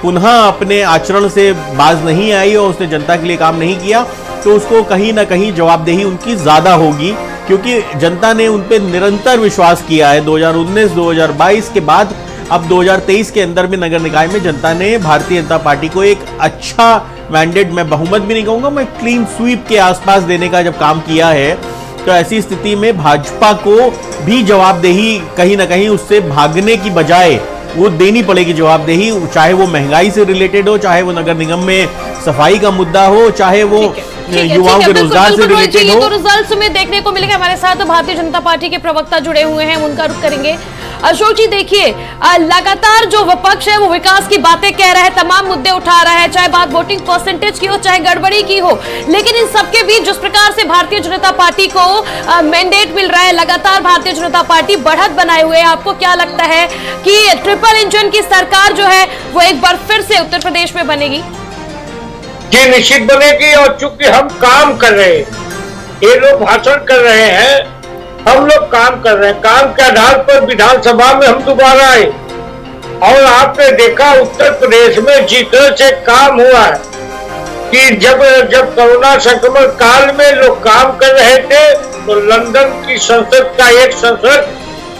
पुनः अपने आचरण से बाज नहीं आई और उसने जनता के लिए काम नहीं किया तो उसको कहीं ना कहीं जवाबदेही उनकी ज्यादा होगी, क्योंकि जनता ने उन पर निरंतर विश्वास किया है। 2019-2022 के बाद अब 2023 के अंदर में नगर निकाय में जनता ने भारतीय जनता पार्टी को एक अच्छा मैंडेट, मैं बहुमत भी नहीं कहूंगा, मैं क्लीन स्वीप के आसपास देने का जब काम किया है, तो ऐसी स्थिति में भाजपा को भी जवाबदेही कहीं ना कहीं उससे भागने की बजाय वो देनी पड़ेगी जवाबदेही, चाहे वो महंगाई से रिलेटेड हो, चाहे वो नगर निगम में सफाई का मुद्दा हो, चाहे वो युवाओं के रोजगार से रिलेटेड हो। तो रिजल्ट्स में देखने को मिलेगा। हमारे साथ भारतीय जनता पार्टी के प्रवक्ता जुड़े हुए हैं, उनका रुख करेंगे। अशोक जी, देखिए लगातार जो विपक्ष है वो विकास की बातें कह रहा है, तमाम मुद्दे उठा रहा है, चाहे बात वोटिंग परसेंटेज की हो, चाहे गड़बड़ी की हो, लेकिन इन सबके बीच जिस प्रकार से भारतीय जनता पार्टी को मैंडेट मिल रहा है, लगातार भारतीय जनता पार्टी बढ़त बनाए हुए है, आपको क्या लगता है कि ट्रिपल इंजन की सरकार जो है वो एक बार फिर से उत्तर प्रदेश में बनेगी? जी, निश्चित बनेगी। और चूंकि हम काम कर रहे हैं, ये लोग भाषण कर रहे हैं, हम लोग काम कर रहे हैं, काम के आधार पर विधानसभा में हम दोबारा आए और आपने देखा उत्तर प्रदेश में जितना से काम हुआ है कि जब कोरोना संक्रमण काल में लोग काम कर रहे थे तो लंदन की संसद का एक सांसद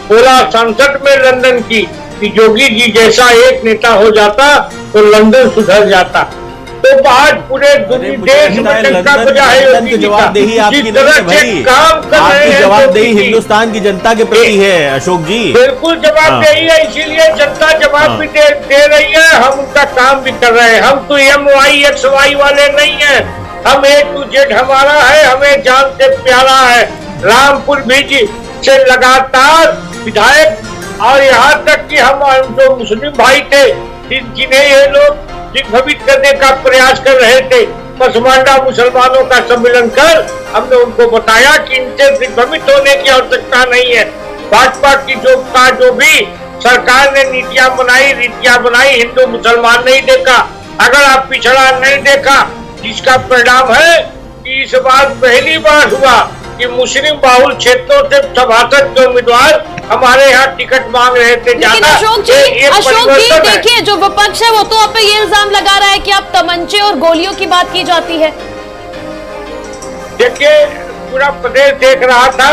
बोला, संसद में लंदन की, कि योगी जी जैसा एक नेता हो जाता तो लंदन सुधर जाता। तो आज पूरे देश में जनता की जवाबदेही आपकी नहीं है भाई, आपकी जवाबदेही हिंदुस्तान की जनता के प्रति है अशोक जी। बिल्कुल जवाबदेही है, इसीलिए जनता जवाब भी दे रही है, हम उनका काम भी कर रहे हैं। हम तो MYXY वाले नहीं है, हम A to Z हमारा है, हमें जान से प्यारा है। रामपुर भी से लगातार विधायक और यहाँ तक कि हम जो मुस्लिम भाई थे जिन्हें ये लोग दिग्भ्रमित करने का प्रयास कर रहे थे, पसमांडा मुसलमानों का सम्मेलन कर हमने उनको बताया कि इनसे दिग्भ्रमित होने की आवश्यकता नहीं है। भाजपा की जो भी सरकार ने रीतियां बनाई हिंदू मुसलमान नहीं देखा। अगर आप पिछड़ा नहीं देखा, जिसका परिणाम है कि इस बार पहली बार हुआ कि मुस्लिम बाहुल क्षेत्रों से सभासद के उम्मीदवार हमारे यहाँ टिकट मांग रहे थे ज्यादा। अशोक जी देखिए, जो विपक्ष है वो तो आप पे ये इल्जाम लगा रहा है कि आप तमंचे और गोलियों की बात की जाती है। देखिए, पूरा प्रदेश देख रहा था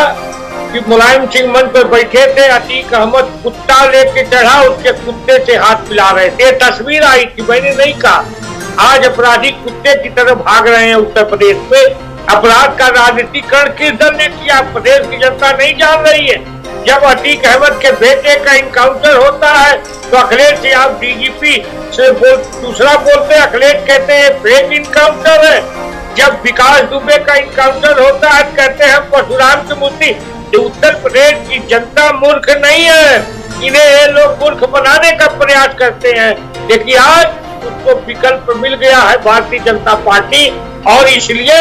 कि मुलायम सिंह मंच पर बैठे थे, अतीक अहमद कुत्ता लेके चढ़ा, उसके कुत्ते से हाथ मिला रहे थे। तस्वीर आई थी, मैंने नहीं कहा। आज अपराधी कुत्ते की तरह भाग रहे हैं उत्तर प्रदेश में। अपराध का राजनीतिकरण किस दल ने किया, प्रदेश की जनता नहीं जान रही है। जब अतीक अहमद के बेटे का इनकाउंटर होता है तो अखिलेश यादव DGP से दूसरा बोलते हैं, अखिलेश कहते हैं फेक इनकाउंटर है। जब विकास दुबे का इनकाउंटर होता है कहते हैं परशुराम की मूर्ति। उत्तर प्रदेश की जनता मूर्ख नहीं है, इन्हें ये लोग मूर्ख बनाने का प्रयास करते हैं। देखिए, आज उसको विकल्प मिल गया है भारतीय जनता पार्टी, और इसलिए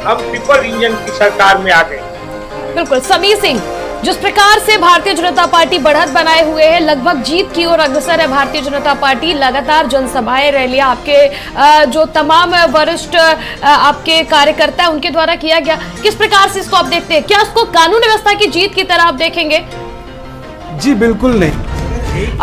हम ट्रिपल इंजन की सरकार में आ गए। बिल्कुल। समीर सिंह, जिस प्रकार से भारतीय जनता पार्टी बढ़त बनाए हुए है, लगभग जीत की ओर अग्रसर है भारतीय जनता पार्टी। लगातार जनसभाएं, रैलियां आपके जो तमाम वरिष्ठ आपके कार्यकर्ता उनके द्वारा किया गया, किस प्रकार से इसको आप देखते हैं? क्या इसको कानून व्यवस्था की जीत की तरह आप देखेंगे? जी बिल्कुल नहीं।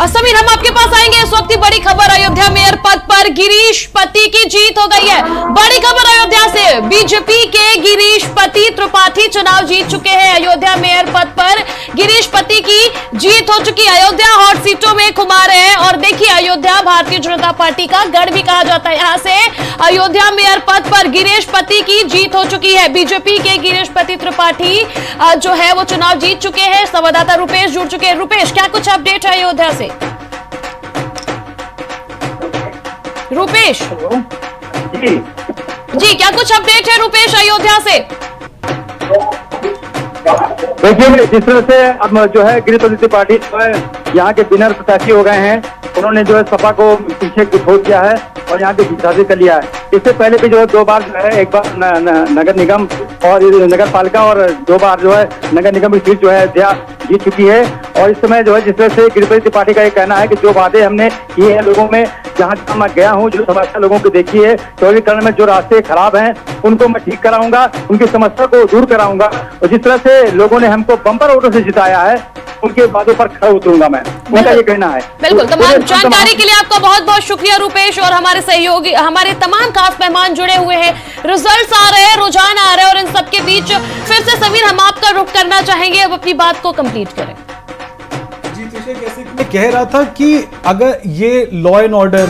समीर, हम आपके पास आएंगे। इस वक्त की बड़ी खबर, अयोध्या मेयर पद पर गिरीश पति की जीत हो गई है। बड़ी खबर अयोध्या से, बीजेपी के गिरीश पति त्रिपाठी चुनाव जीत चुके हैं। अयोध्या मेयर पद पर गिरीश पति की जीत हो चुकी है। अयोध्या हॉट सीटों में खुमार है, और देखिए, अयोध्या भारतीय जनता पार्टी का गढ़ भी कहा जाता है। यहाँ से अयोध्या मेयर पद पर गिरीश पति की जीत हो चुकी है। बीजेपी के गिरीश पति त्रिपाठी जो है वो चुनाव जीत चुके हैं। संवाददाता रुपेश जुड़ चुके हैं। रुपेश, क्या कुछ अपडेट है अयोध्या से? रुपेश जी, क्या कुछ अपडेट है रुपेश अयोध्या से? देखिए, जिस तरह से अब जो है गिरीश पति त्रिपाठी जो है यहाँ के विनर प्रत्याशी हो गए हैं। उन्होंने जो है सपा को पीछे छोड़ दिया है और यहाँ के जीत हासिल कर लिया है। इससे पहले भी जो है 2 बार जो है, एक बार नगर निगम और नगर पालिका, और 2 बार जो है नगर निगम की सीट जो है जीत चुकी है। और इस समय जो है जिस तरह से गिरीश पति त्रिपाठी का ये कहना है कि जो वादे हमने किए हैं लोगों में, जहाँ मैं गया हूँ, जो समस्या लोगों की देखी है, चौड़ीकरण में जो रास्ते खराब हैं उनको मैं ठीक कराऊंगा, उनकी समस्या को दूर कराऊंगा। और जिस तरह से लोगों ने हमको बम्पर वोटों से जिताया है, उनके बातों पर खड़ा उतरूंगा मैं, उनका ये कहना है। बिल्कुल। तमाम जानकारी के लिए आपका बहुत बहुत शुक्रिया रुपेश, और हमारे सहयोगी, हमारे तमाम खास मेहमान जुड़े हुए हैं। रिजल्ट्स आ रहे हैं, रुझान आ रहे हैं, और इन सबके बीच फिर से समीर, हम आपका रुख करना चाहेंगे, अब अपनी बात को कंप्लीट करें। जैसे कि मैं कह रहा था कि अगर ये लॉ एंड ऑर्डर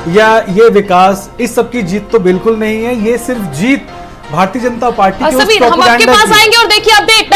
या ये विकास, इस सब की जीत तो बिल्कुल नहीं है। ये सिर्फ जीत भारतीय जनता पार्टी की। समीर, हम आपके पास आएंगे, और देखिए अपडेट,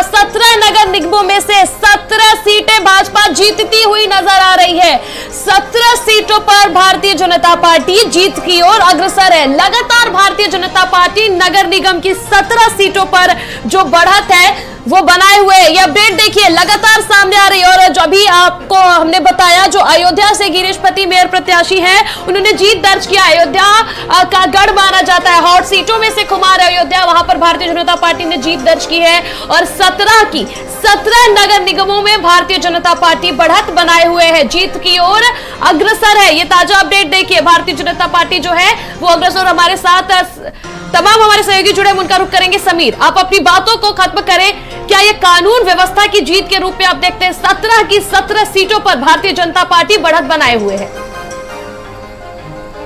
17 नगर निगमों में से 17 सीटें भाजपा जीतती हुई नजर आ रही है। 17 सीटों पर भारतीय जनता पार्टी जीत की ओर अग्रसर है। लगातार भारतीय जनता पार्टी नगर निगम की 17 सीटों पर जो बढ़त है वो बनाए हुए। ये अपडेट देखिए लगातार सामने आ रही है, और जो अभी आपको हमने बताया, जो अयोध्या से गिरीश पति मेयर प्रत्याशी हैं, उन्होंने जीत दर्ज किया। अयोध्या का गढ़ माना जाता है, हॉट सीटों में से खुमार अयोध्या, वहां पर भारतीय जनता पार्टी ने जीत दर्ज की है, और 17 नगर निगमों में भारतीय जनता पार्टी बढ़त बनाए हुए है, जीत की ओर अग्रसर है। ये ताजा अपडेट देखिए, भारतीय जनता पार्टी जो है वो अग्रसर। हमारे साथ तमाम हमारे सहयोगी जुड़े हैं, उनका रुख करेंगे। समीर, आप अपनी बातों को खत्म करें। क्या यह कानून व्यवस्था की जीत के रूप में आप देखते हैं? 17 की 17 सीटों पर भारतीय जनता पार्टी बढ़त बनाए हुए है।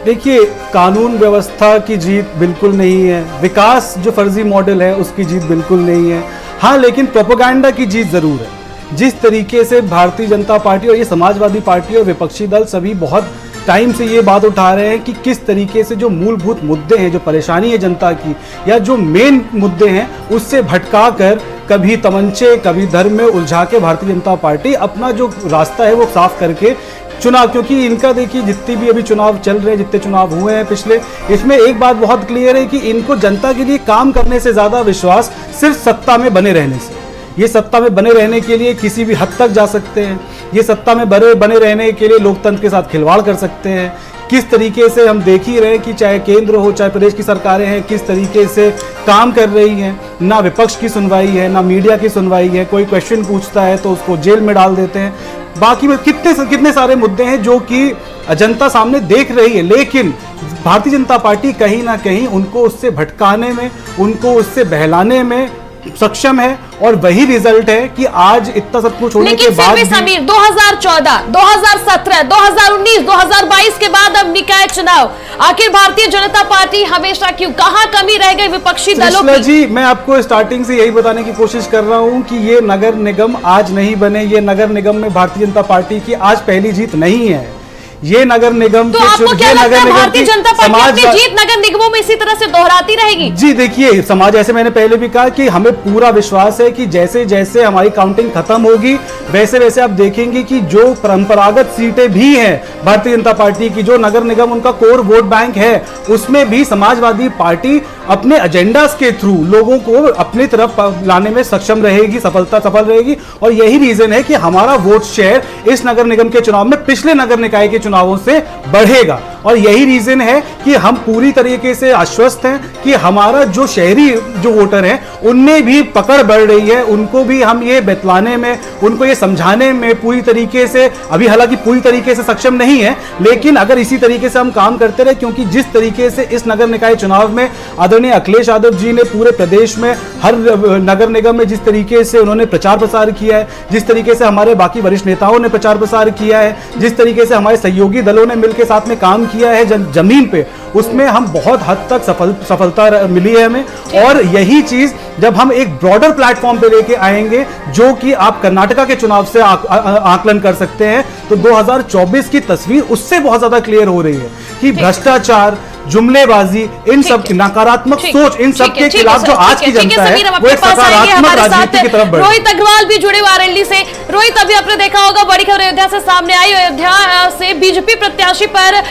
देखिए, कानून व्यवस्था की जीत बिल्कुल नहीं है, विकास जो फर्जी मॉडल है उसकी जीत बिल्कुल नहीं है। हाँ, लेकिन प्रोपेगेंडा की जीत जरूर है। जिस तरीके से भारतीय जनता पार्टी और ये समाजवादी पार्टी और विपक्षी दल सभी बहुत टाइम से ये बात उठा रहे हैं कि किस तरीके से जो मूलभूत मुद्दे हैं, जो परेशानी है जनता की, या जो मेन मुद्दे हैं, उससे भटका कर कभी तमंचे कभी धर्म में उलझा के भारतीय जनता पार्टी अपना जो रास्ता है वो साफ करके चुनाव, क्योंकि इनका देखिए जितनी भी अभी चुनाव चल रहे हैं, जितने चुनाव हुए हैं पिछले, इसमें एक बात बहुत क्लियर है कि इनको जनता के लिए काम करने से ज्यादा विश्वास सिर्फ सत्ता में बने रहने से। ये सत्ता में बने रहने के लिए किसी भी हद तक जा सकते हैं, ये सत्ता में बने रहने के लिए लोकतंत्र के साथ खिलवाड़ कर सकते हैं। किस तरीके से हम देख ही रहे हैं कि चाहे केंद्र हो चाहे प्रदेश की सरकारें हैं, किस तरीके से काम कर रही हैं। ना विपक्ष की सुनवाई है, ना मीडिया की सुनवाई है। कोई क्वेश्चन पूछता है तो उसको जेल में डाल देते हैं। बाकी में कितने सारे मुद्दे हैं जो कि जनता सामने देख रही है, लेकिन भारतीय जनता पार्टी कहीं ना कहीं उनको उससे भटकाने में, उनको उससे बहलाने में सक्षम है, और वही रिजल्ट है कि आज इतना सब कुछ होने के बाद भी समीर 2014, 2017, 2019, 2022 के बाद अब निकाय चुनाव, आखिर भारतीय जनता पार्टी हमेशा क्यों, कहां कमी रह गई विपक्षी दलों की? जी, मैं आपको स्टार्टिंग से यही बताने की कोशिश कर रहा हूं कि ये नगर निगम आज नहीं बने। ये नगर निगम में भारतीय जनता पार्टी की आज पहली जीत नहीं है। ये नगर निगम तो आपको क्या लगता है भारतीय जनता पार्टी अपनी जीत नगर निगमों में इसी तरह से दोहराती रहेगी? जी देखिए, समाज, जैसे मैंने पहले भी कहा कि हमें पूरा विश्वास है कि जैसे जैसे हमारी काउंटिंग खत्म होगी वैसे वैसे आप देखेंगे कि जो परंपरागत सीटें भी हैं भारतीय जनता पार्टी की, जो नगर निगम उनका कोर वोट बैंक है, उसमें भी समाजवादी पार्टी अपने एजेंडास के थ्रू लोगों को अपनी तरफ लाने में सक्षम रहेगी, सफल रहेगी। और यही रीजन है कि हमारा वोट शेयर इस नगर निगम के चुनाव में पिछले नगर निकाय के चुनावों से बढ़ेगा। और यही रीजन है कि हम पूरी तरीके से आश्वस्त हैं कि हमारा जो शहरी जो वोटर हैं उनमें भी पकड़ बढ़ रही है। उनको भी हम ये बतलाने में, उनको ये समझाने में पूरी तरीके से, अभी हालांकि पूरी तरीके से सक्षम नहीं है, लेकिन अगर इसी तरीके से हम काम करते रहे, क्योंकि जिस तरीके से इस नगर निकाय चुनाव में आदरणीय अखिलेश यादव जी ने पूरे प्रदेश में हर नगर निगम में जिस तरीके से उन्होंने प्रचार प्रसार किया है, जिस तरीके से हमारे बाकी वरिष्ठ नेताओं ने प्रचार प्रसार किया है, जिस तरीके से हमारे सहयोगी दलों ने मिलकर साथ में काम किया है जमीन पे, उसमें हम बहुत हद तक सफलता मिली है हमें। और यही चीज जब हम एक ब्रॉडर प्लेटफॉर्म पे लेके आएंगे, जो कि आप कर्नाटका के चुनाव से आकलन कर सकते हैं, तो 2024 की तस्वीर उससे बहुत ज्यादा क्लियर हो रही है कि भ्रष्टाचार, जुमलेबाजी, इन सब की नकारात्मक सोच, इन सब के खिलाफ जो आज की जनता है वो एक सकारात्मक राजनीति की तरफ बढ़। रोहित अग्रवाल भी जुड़े वाराणसी से। रोहित, अभी आपने देखा होगा बड़ी खबर अयोध्या से सामने आई। अयोध्या से बीजेपी प्रत्याशी पर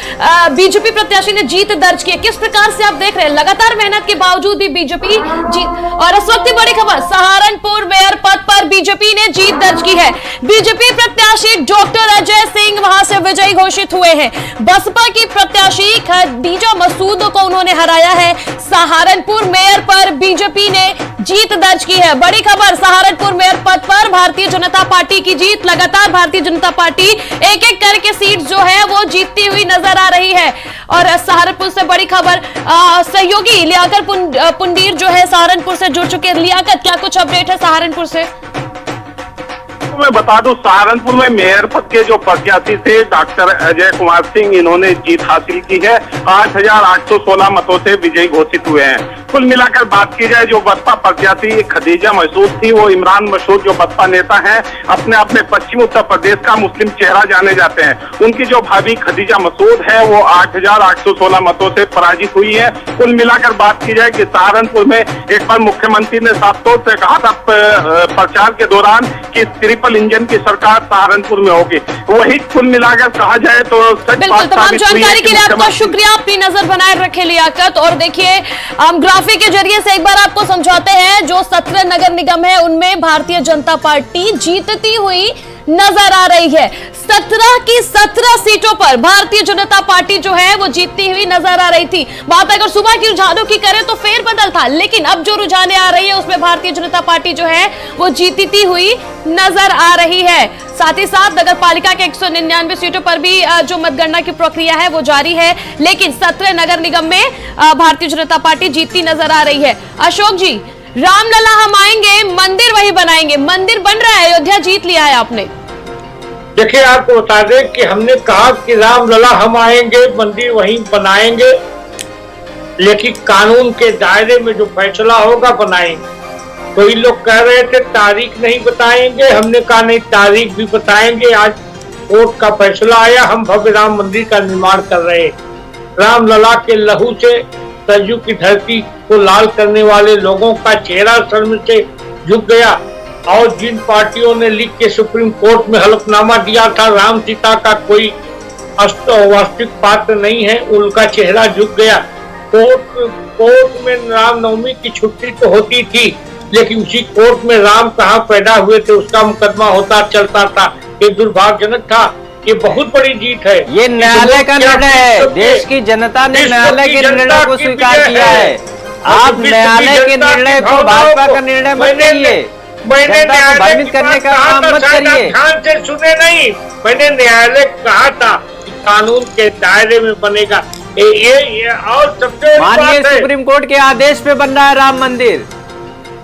बीजेपी प्रत्याशी ने जीत दर्ज की। किस प्रकार से आप देख रहे हैं? लगातार मेहनत के बावजूद भी बीजेपी जीत। और इस वक्त बड़ी खबर, सहारनपुर मेयर पद पर बीजेपी ने जीत दर्ज की है। बीजेपी प्रत्याशी डॉक्टर अजय सिंह वहां से विजयी घोषित हुए हैं। बसपा की प्रत्याशी खदीजा मसूद को उन्होंने हराया है। सहारनपुर मेयर पर बीजेपी ने जीत दर्ज की है। बड़ी खबर, सहारनपुर मेयर पद पर भारतीय जनता पार्टी की जीत। लगातार भारतीय जनता पार्टी एक एक करके सीट जो है वो जीतती हुई नजर आ रही है। और सहारनपुर से बड़ी खबर, सहयोगी लियाकत पुंडीर जो है सहारनपुर से जुड़ चुके हैं। लियाकत, क्या कुछ अपडेट है सहारनपुर से? मैं बता दूं, सहारनपुर में मेयर पद के जो प्रत्याशी थे डॉक्टर अजय कुमार सिंह, इन्होंने जीत हासिल की है। 8,816 मतों से विजयी घोषित हुए हैं। कुल मिलाकर बात की जाए, जो बसपा प्रत्याशी खदीजा मसूद थी, वो इमरान मसूद जो बसपा नेता हैं, अपने अपने पश्चिम उत्तर प्रदेश का मुस्लिम चेहरा जाने जाते हैं। उनकी जो भाभी खदीजा मसूद है वो 8,816 मतों से पराजित हुई है। कुल मिलाकर बात की जाए कि सहारनपुर में एक बार मुख्यमंत्री ने साफ तौर से कहा था प्रचार के दौरान कि ट्रिपल इंजन की सरकार सहारनपुर में होगी। वही कुल मिलाकर कहा जाए तो बिल्कुल। तमाम जानकारी के लिए आपका शुक्रिया। अपनी नजर बनाए रखे लियाकत। और देखिए, हम ग्राफिक के जरिए से एक बार आपको समझाते हैं, जो 17 नगर निगम है उनमें भारतीय जनता पार्टी जीतती हुई नजर आ रही है। 17 की 17 सीटों पर भारतीय जनता पार्टी जो है वो जीतती हुई नजर आ रही थी। बात अगर सुबह की रुझानों की करें तो फेरबदल था, लेकिन अब जो रुझाने आ रही है उसमें भारतीय जनता पार्टी जो है वो जीतती हुई नजर आ रही है। साथ ही साथ नगर पालिका के 199 सीटों पर भी जो मतगणना की प्रक्रिया है वो जारी है, लेकिन 17 नगर निगम में भारतीय जनता पार्टी जीतती नजर आ रही है। अशोक जी, रामलला हम आएंगे, मंदिर वही बनाएंगे, मंदिर बन रहा है, अयोध्या जीत लिया है आपने। देखिए, आपको बता दें कि हमने कहा कि रामलला हम आएंगे, मंदिर वहीं बनाएंगे, लेकिन कानून के दायरे में जो फैसला होगा बनाएंगे। कोई लोग कह रहे थे तारीख नहीं बताएंगे, हमने कहा नहीं, तारीख भी बताएंगे। आज कोर्ट का फैसला आया, हम भव्य राम मंदिर का निर्माण कर रहे हैं। रामलला के लहू से सरयू की धरती को लाल करने वाले लोगों का चेहरा शर्म से झुक गया, और जिन पार्टियों ने लिख के सुप्रीम कोर्ट में हलफनामा दिया था राम सीता का कोई वास्तविक पात्र नहीं है, उनका चेहरा झुक गया। कोर्ट में रामनवमी की छुट्टी तो होती थी, लेकिन उसी कोर्ट में राम कहाँ पैदा हुए थे उसका मुकदमा होता चलता था। ये दुर्भाग्यजनक था। ये बहुत बड़ी जीत है। ये न्यायालय का निर्णय है, देश की जनता ने न्यायालय के निर्णय को स्वीकार किया है। आप न्यायालय के निर्णय को भाजपा का निर्णय मत करिए, मैंने न्यायालय भ्रमित करने का काम मत करिए। ध्यान से सुने नहीं, मैंने न्यायालय कहा था कि कानून के दायरे में बनेगा। ये और सबसे माननीय सुप्रीम कोर्ट के आदेश पे बन रहा है राम मंदिर।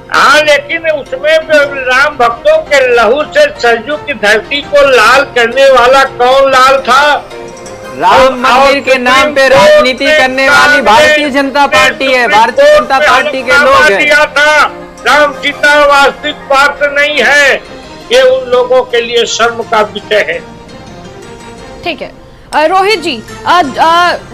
हाँ, लेकिन उसमें राम भक्तों के लहू से सरयू की धरती को लाल करने वाला कौन लाल था? राम मंदिर के नाम पे राजनीति करने वाली भारतीय जनता पार्टी है, भारतीय जनता पार्टी के लोग हैं। राम सीता वास्तविक पात्र नहीं है, ये उन लोगों के लिए शर्म का विषय है। ठीक है रोहित जी,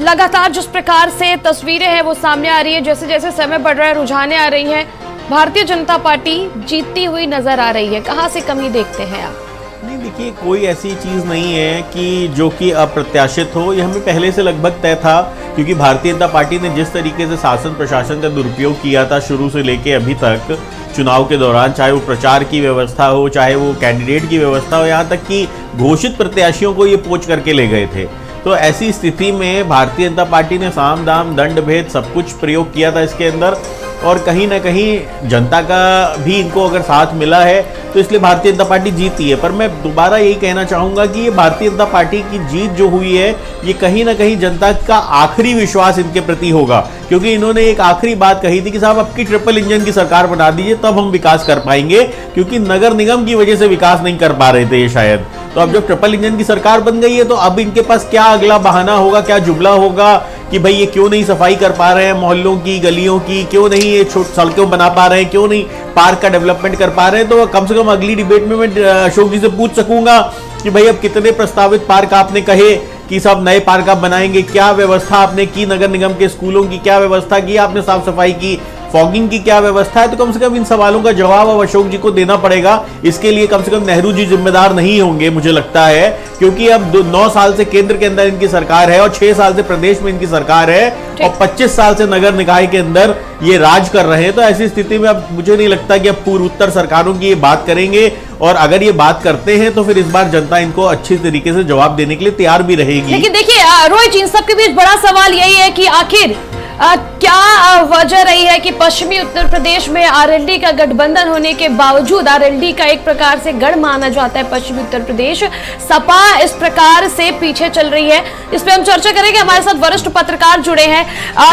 लगातार जिस प्रकार से तस्वीरें हैं वो सामने आ रही है, जैसे जैसे समय बढ़ रहा है रुझाने आ रही हैं, भारतीय जनता पार्टी जीतती हुई नजर आ रही है। कहां से कमी देखते हैं आप? नहीं, देखिए, कोई ऐसी चीज़ नहीं है कि जो कि अप्रत्याशित हो। ये हमें पहले से लगभग तय था, क्योंकि भारतीय जनता पार्टी ने जिस तरीके से शासन प्रशासन का दुरुपयोग किया था शुरू से लेके अभी तक चुनाव के दौरान, चाहे वो प्रचार की व्यवस्था हो, चाहे वो कैंडिडेट की व्यवस्था हो, यहाँ तक कि घोषित प्रत्याशियों को ये पोच करके ले गए थे। तो ऐसी स्थिति में भारतीय जनता पार्टी ने साम दाम दंड भेद सब कुछ प्रयोग किया था इसके अंदर, और कहीं ना कहीं जनता का भी इनको अगर साथ मिला है तो इसलिए भारतीय जनता पार्टी जीती है। पर मैं दोबारा यही कहना चाहूँगा कि ये भारतीय जनता पार्टी की जीत जो हुई है, ये कहीं ना कहीं जनता का आखिरी विश्वास इनके प्रति होगा, क्योंकि इन्होंने एक आखिरी बात कही थी कि साहब आपकी ट्रिपल इंजन की सरकार बना दीजिए, तब हम विकास कर पाएंगे, क्योंकि नगर निगम की वजह से विकास नहीं कर पा रहे थे ये शायद। तो अब जब ट्रिपल इंजन की सरकार बन गई है तो अब इनके पास क्या अगला बहाना होगा, क्या जुमला होगा कि भाई ये क्यों नहीं सफाई कर पा रहे हैं मोहल्लों की, गलियों की, क्यों नहीं ये सड़कों बना पा रहे हैं, क्यों नहीं पार्क का डेवलपमेंट कर पा रहे हैं। तो कम से कम अगली डिबेट में मैं अशोक जी से पूछ सकूंगा कि भाई अब कितने प्रस्तावित पार्क आपने कहे कि सब नए पार्क आप बनाएंगे, क्या व्यवस्था आपने की, नगर निगम के स्कूलों की क्या व्यवस्था की आपने, साफ सफाई की, फॉगिंग की क्या व्यवस्था है। तो कम से कम इन सवालों का जवाब अब अशोक जी को देना पड़ेगा। इसके लिए कम से कम नेहरू जी जिम्मेदार नहीं होंगे मुझे लगता है, क्योंकि अब 9 साल से केंद्र के अंदर इनकी सरकार है और 6 साल से प्रदेश में इनकी सरकार है और 25 साल से नगर निकाय के अंदर ये राज कर रहे हैं। तो ऐसी स्थिति में अब मुझे नहीं लगता कि अब पूर्वोत्तर सरकारों की ये बात करेंगे, और अगर ये बात करते हैं तो फिर इस बार जनता इनको अच्छी तरीके से जवाब देने के लिए तैयार भी रहेगी। लेकिन देखिए रोहित जी, इन सबके बीच बड़ा सवाल यही है कि आखिर क्या वजह रही है कि पश्चिमी उत्तर प्रदेश में आरएलडी का गठबंधन होने के बावजूद, आरएलडी का एक प्रकार से गढ़ माना जाता है पश्चिमी उत्तर प्रदेश, सपा इस प्रकार से पीछे चल रही है। इस पे हम चर्चा करेंगे, हमारे साथ वरिष्ठ पत्रकार जुड़े हैं।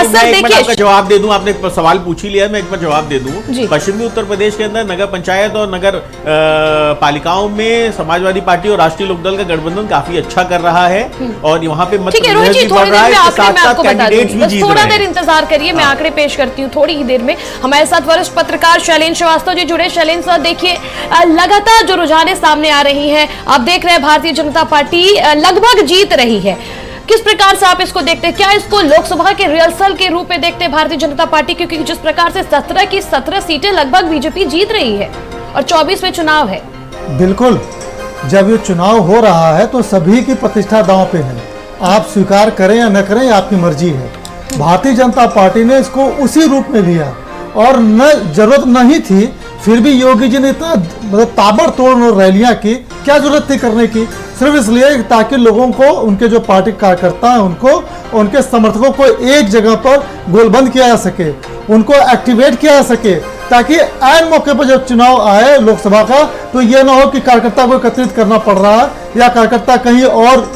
सर देखिए, जवाब दे दूं, आपने सवाल पूछ ही लिया, मैं एक बार जवाब दे दूं। पश्चिमी उत्तर प्रदेश के अंदर नगर पंचायत और नगर पालिकाओं में समाजवादी पार्टी और राष्ट्रीय लोकदल का गठबंधन काफी अच्छा कर रहा है, और वहाँ पे थोड़ा देर इंतजार करिए, मैं आंकड़े पेश करती हूँ थोड़ी ही देर में। हमारे साथ वरिष्ठ पत्रकार शैलेंद्र श्रीवास्तव जी जुड़े। शैलेंद्र सर, देखिए लगातार जो रुझाने सामने आ रही हैं, आप देख रहे हैं भारतीय जनता पार्टी लगभग जीत रही है, किस प्रकार से आप इसको देखते हैं? क्या इसको लोकसभा के रिहर्सल के रूप में देखते हैं भारतीय जनता पार्टी, क्योंकि जिस प्रकार से 17 की 17 सीटें लगभग बीजेपी जीत रही है और 24 में चुनाव है? बिल्कुल, जब ये चुनाव हो रहा है तो सभी की प्रतिष्ठा दांव पे है। आप स्वीकार करें या न करें, आपकी मर्जी है। भारतीय जनता पार्टी ने इसको उसी रूप में लिया, और न जरूरत नहीं थी फिर भी योगी जी ने इतना मतलब ताबड़तोड़ रैलियां की, क्या जरूरत थी करने की? सिर्फ इसलिए ताकि लोगों को, उनके जो पार्टी कार्यकर्ता हैं उनको, उनके समर्थकों को एक जगह पर गोलबंद किया जा सके, उनको एक्टिवेट किया जा सके, ताकि ऐन मौके पर जब चुनाव आए लोकसभा का तो ये ना हो कि कार्यकर्ता को एकत्रित करना पड़ रहा है या कार्यकर्ता कहीं और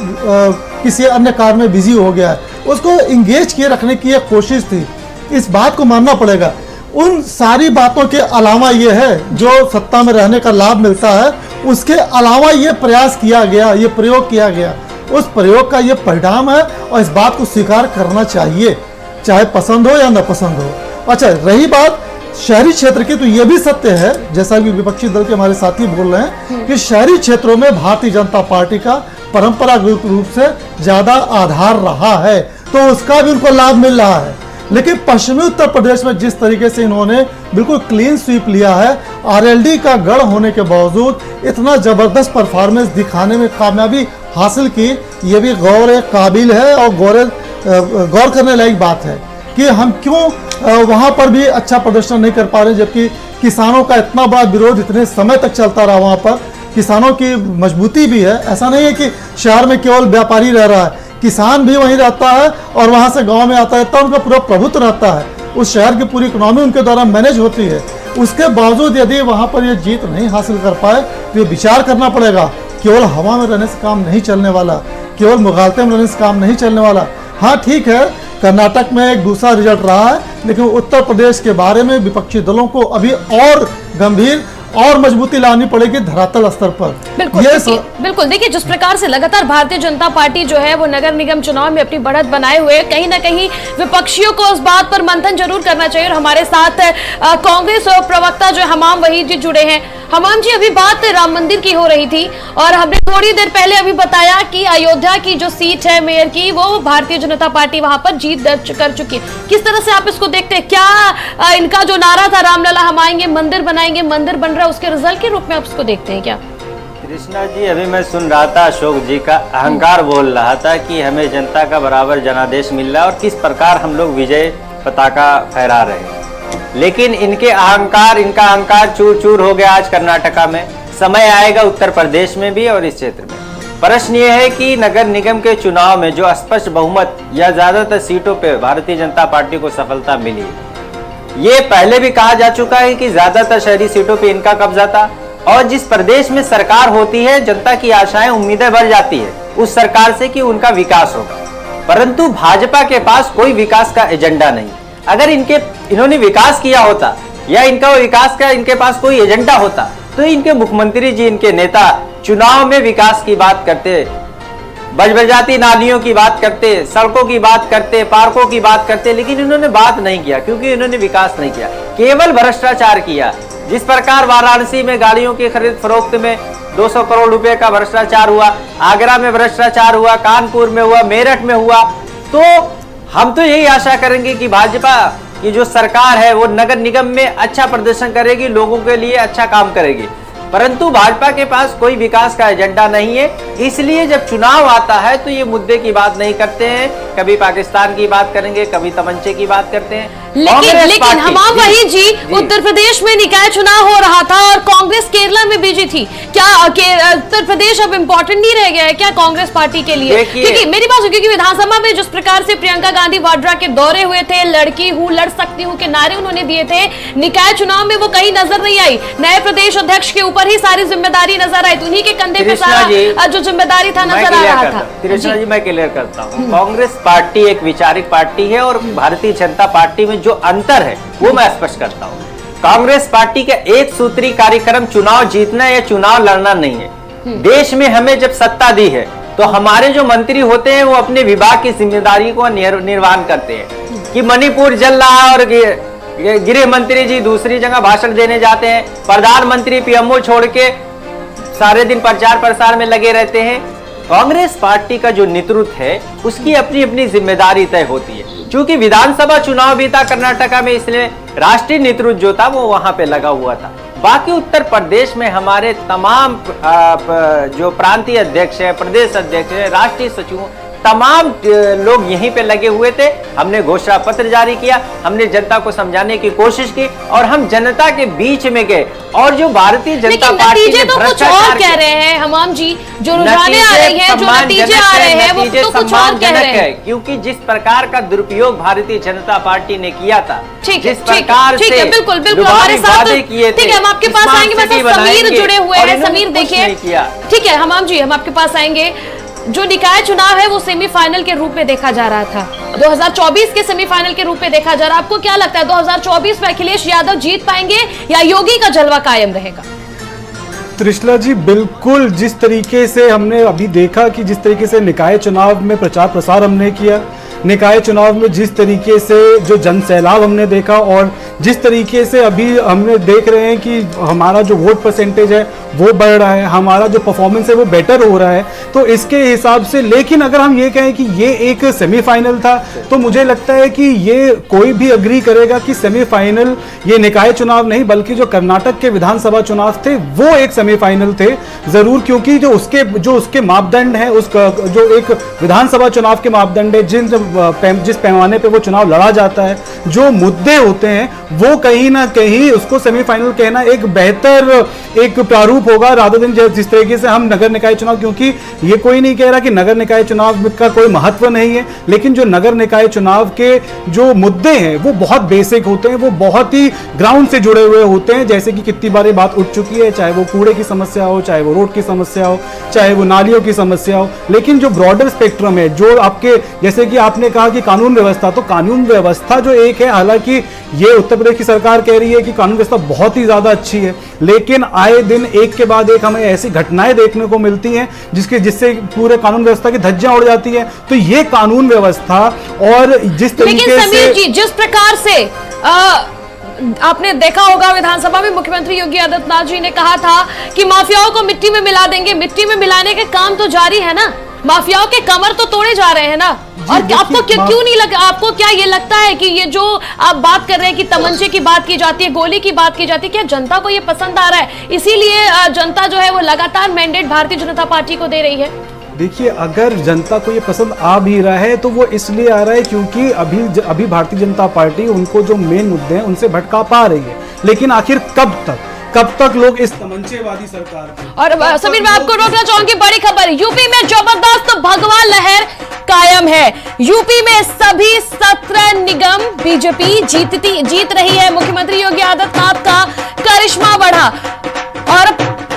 किसी अन्य कार्य में बिजी हो गया है। उसको इंगेज किए रखने की एक कोशिश थी, इस बात को मानना पड़ेगा। उन सारी बातों के अलावा ये है जो सत्ता में रहने का लाभ मिलता है, उसके अलावा ये प्रयास किया गया, ये प्रयोग किया गया, उस प्रयोग का ये परिणाम है और इस बात को स्वीकार करना चाहिए, चाहे पसंद हो या न पसंद हो। अच्छा, रही बात शहरी क्षेत्र की, तो ये भी सत्य है जैसा कि विपक्षी दल के हमारे साथी बोल रहे हैं कि शहरी क्षेत्रों में भारतीय जनता पार्टी का परंपरागत रूप से ज्यादा आधार रहा है, तो उसका भी उनको लाभ मिल रहा है। लेकिन पश्चिमी उत्तर प्रदेश में जिस तरीके से इन्होंने बिल्कुल क्लीन स्वीप लिया है, आरएलडी का गढ़ होने के बावजूद इतना जबरदस्त परफॉर्मेंस दिखाने में कामयाबी हासिल की, ये भी गौर काबिल है और गौर करने लायक बात है कि हम क्यों वहाँ पर भी अच्छा प्रदर्शन नहीं कर पा रहे, जबकि किसानों का इतना बड़ा विरोध इतने समय तक चलता रहा। वहाँ पर किसानों की मजबूती भी है, ऐसा नहीं है कि शहर में केवल व्यापारी रह रहा है, किसान भी वहीं रहता है और वहाँ से गांव में आता रहता है, उनका पूरा प्रभुत्व रहता है, उस शहर की पूरी इकोनॉमी उनके द्वारा मैनेज होती है। उसके बावजूद यदि वहाँ पर ये जीत नहीं हासिल कर पाए तो ये विचार करना पड़ेगा। केवल हवा में रहने से काम नहीं चलने वाला, केवल मुगालते में रहने से काम नहीं चलने वाला। हाँ ठीक है, कर्नाटक में एक दूसरा रिजल्ट रहा है, लेकिन उत्तर प्रदेश के बारे में विपक्षी दलों को अभी और गंभीर और मजबूती लानी पड़ेगी धरातल स्तर पर। बिल्कुल देखिए, जिस प्रकार से लगातार भारतीय जनता पार्टी जो है वो नगर निगम चुनाव में अपनी बढ़त बनाए हुए, कहीं ना कहीं विपक्षियों को उस बात पर मंथन जरूर करना चाहिए। और हमारे साथ कांग्रेस प्रवक्ता जो हमाम वहीद जी जुड़े हैं। हमाम जी, अभी बात राम मंदिर की हो रही थी और हमने थोड़ी देर पहले अभी बताया कि अयोध्या की जो सीट है मेयर की, वो भारतीय जनता पार्टी वहां पर जीत दर्ज कर चुकी है। किस तरह से आप इसको देखते हैं? क्या इनका जो नारा था रामलला हम आएंगे मंदिर बनाएंगे, मंदिर बन रहा है, उसके रिजल्ट के रूप में आप इसको देखते हैं क्या? कृष्णा जी, अभी मैं सुन रहा था अशोक जी का अहंकार बोल रहा था कि हमें जनता का बराबर जनादेश मिल रहा है और किस प्रकार हम लोग विजय पताका फहरा रहे हैं। लेकिन इनका अहंकार चूर चूर हो गया आज कर्नाटका में। समय आएगा उत्तर प्रदेश में भी और इस क्षेत्र में। प्रश्न ये है कि नगर निगम के चुनाव में जो स्पष्ट बहुमत या ज्यादातर सीटों पे भारतीय जनता पार्टी को सफलता मिली, ये पहले भी कहा जा चुका है कि ज्यादातर शहरी सीटों पे इनका कब्जा था और जिस प्रदेश में सरकार होती है जनता की आशाएं उम्मीदें बढ़ जाती है उस सरकार से कि उनका विकास होगा, परंतु भाजपा के पास कोई विकास का एजेंडा नहीं। अगर इन्होंने विकास किया होता या इनका विकास का इनके पास कोई एजेंडा होता तो इनके मुख्यमंत्री जी, इनके नेता चुनाव में विकास की बात करते, बजबजाती नालियों की बात करते, सड़कों की बात करते, पार्कों की बात करते, लेकिन इन्होंने बात नहीं किया क्योंकि इन्होंने विकास नहीं किया, केवल भ्रष्टाचार किया। जिस प्रकार वाराणसी में गाड़ियों की खरीद फरोख्त में 200 करोड़ रुपए का भ्रष्टाचार हुआ, आगरा में भ्रष्टाचार हुआ, कानपुर में हुआ, मेरठ में हुआ, तो हम तो यही आशा करेंगे कि भाजपा की जो सरकार है वो नगर निगम में अच्छा प्रदर्शन करेगी, लोगों के लिए अच्छा काम करेगी, परंतु भाजपा के पास कोई विकास का एजेंडा नहीं है। इसलिए जब चुनाव आता है तो ये मुद्दे की बात नहीं करते हैं, कभी पाकिस्तान की बात करेंगे, कभी तमंचे की बात करते हैं। लेकिन हमाम वहीद जी, उत्तर प्रदेश में निकाय चुनाव हो रहा था और कांग्रेस केरला में बिजी थी। क्या उत्तर प्रदेश अब इम्पोर्टेंट नहीं रह गया है क्या कांग्रेस पार्टी के लिए? क्योंकि मेरी बात, क्योंकि विधानसभा में जिस प्रकार से प्रियंका गांधी वाड्रा के दौरे हुए थे, लड़की हूँ लड़ सकती हूँ के नारे उन्होंने दिए थे, निकाय चुनाव में वो कहीं नजर नहीं आई। नए प्रदेश अध्यक्ष के ऊपर ही सारी जिम्मेदारी नजर आई, उन्हीं के कंधे पे सारा जो जिम्मेदारी था नजर आ रहा था। कृष्णा जी, मैं क्लियर करता हूँ, कांग्रेस पार्टी एक वैचारिक पार्टी है और भारतीय जनता पार्टी में जो अंतर है वो मैं स्पष्ट करता हूँ। कांग्रेस पार्टी का एक सूत्री कार्यक्रम चुनाव जीतना या चुनाव लड़ना नहीं है। देश में हमें जब सत्ता दी है तो हमारे जो मंत्री होते हैं वो अपने विभाग की जिम्मेदारी को निर्वहन करते हैं कि मणिपुर जल रहा है और गृह मंत्री जी दूसरी जगह भाषण देने जाते हैं, प्रधानमंत्री पीएमओ छोड़ के सारे दिन प्रचार प्रसार में लगे रहते हैं। कांग्रेस पार्टी का जो नेतृत्व है उसकी अपनी अपनी जिम्मेदारी तय होती है। क्योंकि विधानसभा चुनाव भी था कर्नाटका में, इसलिए राष्ट्रीय नेतृत्व जो था वो वहां पे लगा हुआ था। बाकी उत्तर प्रदेश में हमारे तमाम जो प्रांतीय अध्यक्ष है, प्रदेश अध्यक्ष है, राष्ट्रीय सचिवों तमाम लोग यहीं पे लगे हुए थे। हमने घोषणा पत्र जारी किया, हमने जनता को समझाने की कोशिश की और हम जनता के बीच में गए। और जो भारतीय जनता पार्टी नतीजे तो कुछ और कह रहे हैं हमाम जी, जो रुझाने आ रही हैं, जो नतीजे आ रहे हैं वो तो कुछ और कह रहे हैं। क्योंकि जिस प्रकार का दुरुपयोग भारतीय जनता पार्टी ने किया था, ठीक है, जिस प्रकार ठीक है, बिल्कुल बिल्कुल हमारे साथ, ठीक है, हम आपके पास आएंगे। बस समीर जुड़े हुए हैं, समीर देखिए, ठीक है हमाम जी, हम आपके पास आएंगे। जो निकाय चुनाव है वो सेमीफाइनल के रूप में देखा जा रहा था, 2024 के सेमीफाइनल के रूप में देखा जा रहा है। आपको क्या लगता है 2024 में अखिलेश यादव जीत पाएंगे या योगी का जलवा कायम रहेगा? त्रिशला जी, बिल्कुल जिस तरीके से हमने अभी देखा कि जिस तरीके से निकाय चुनाव में प्रचार प्रसार हमने किया, निकाय चुनाव में जिस तरीके से जो जन सैलाब हमने देखा और जिस तरीके से अभी हमने देख रहे हैं कि हमारा जो वोट परसेंटेज है वो बढ़ रहा है, हमारा जो परफॉर्मेंस है वो बेटर हो रहा है, तो इसके हिसाब से। लेकिन अगर हम ये कहें कि ये एक सेमीफाइनल था, तो मुझे लगता है कि ये कोई भी अग्री करेगा कि सेमीफाइनल ये निकाय चुनाव नहीं बल्कि जो कर्नाटक के विधानसभा चुनाव थे वो एक सेमीफाइनल थे जरूर, क्योंकि जो उसके मापदंड है, जो एक विधानसभा चुनाव के मापदंड है, जिस पैमाने पे वो चुनाव लड़ा जाता है, जो मुद्दे होते हैं, वो कहीं ना कहीं उसको सेमीफाइनल कहना एक बेहतर एक प्रारूप होगा रादर देन जिस तरीके से हम नगर निकाय चुनाव। क्योंकि ये कोई नहीं कह रहा कि नगर निकाय चुनाव का कोई महत्व नहीं है, लेकिन जो नगर निकाय चुनाव के जो मुद्दे हैं वो बहुत बेसिक होते हैं, वो बहुत ही ग्राउंड से जुड़े हुए होते हैं। जैसे कि कितनी बार बात उठ चुकी है, चाहे वो कूड़े की समस्या हो, चाहे वो रोड की समस्या हो, चाहे वो नालियों की समस्या हो। लेकिन जो ब्रॉडर स्पेक्ट्रम है, जो आपके जैसे कि आपने कहा कि कानून व्यवस्था, तो कानून व्यवस्था जो एक है, हालांकि ये उत्तर प्रदेश की सरकार कह रही है कि कानून व्यवस्था बहुत ही ज्यादा अच्छी है, लेकिन आए दिन एक के बाद एक हमें ऐसी घटनाएं देखने को मिलती हैं जिससे पूरे कानून व्यवस्था की धज्जियां उड़ जाती है। तो ये कानून व्यवस्था और जिस तरीके से, समीर जी, जिस प्रकार से आपने देखा होगा विधानसभा में मुख्यमंत्री योगी आदित्यनाथ जी ने कहा था कि माफियाओं को मिट्टी में मिला देंगे, मिट्टी में मिलाने के काम तो जारी है ना, माफियाओं के कमर तो तोड़े जा रहे हैं ना। और आपको क्यों नहीं लगा, आपको क्या ये लगता है कि ये जो आप बात कर रहे हैं कि तमंचे की बात की जाती है, गोली की बात की जाती है, क्या जनता को ये पसंद आ रहा है? इसीलिए जनता जो है वो लगातार मैंडेट भारतीय जनता पार्टी को दे रही है। देखिए, अगर जनता को ये पसंद आ भी रहा है तो वो इसलिए आ रहा है क्योंकि अभी भारतीय जनता पार्टी उनको जो मेन मुद्दे हैं उनसे भटका पा रही है। लेकिन आखिर कब तक लोग इस तमंचेवादी सरकार और समीर, मैं आपको रोकना चाहूंगी, बड़ी खबर, यूपी में जबरदस्त भगवा लहर कायम है। यूपी में सभी 17 निगम बीजेपी जीत रही है। मुख्यमंत्री योगी आदित्यनाथ का करिश्मा बढ़ा और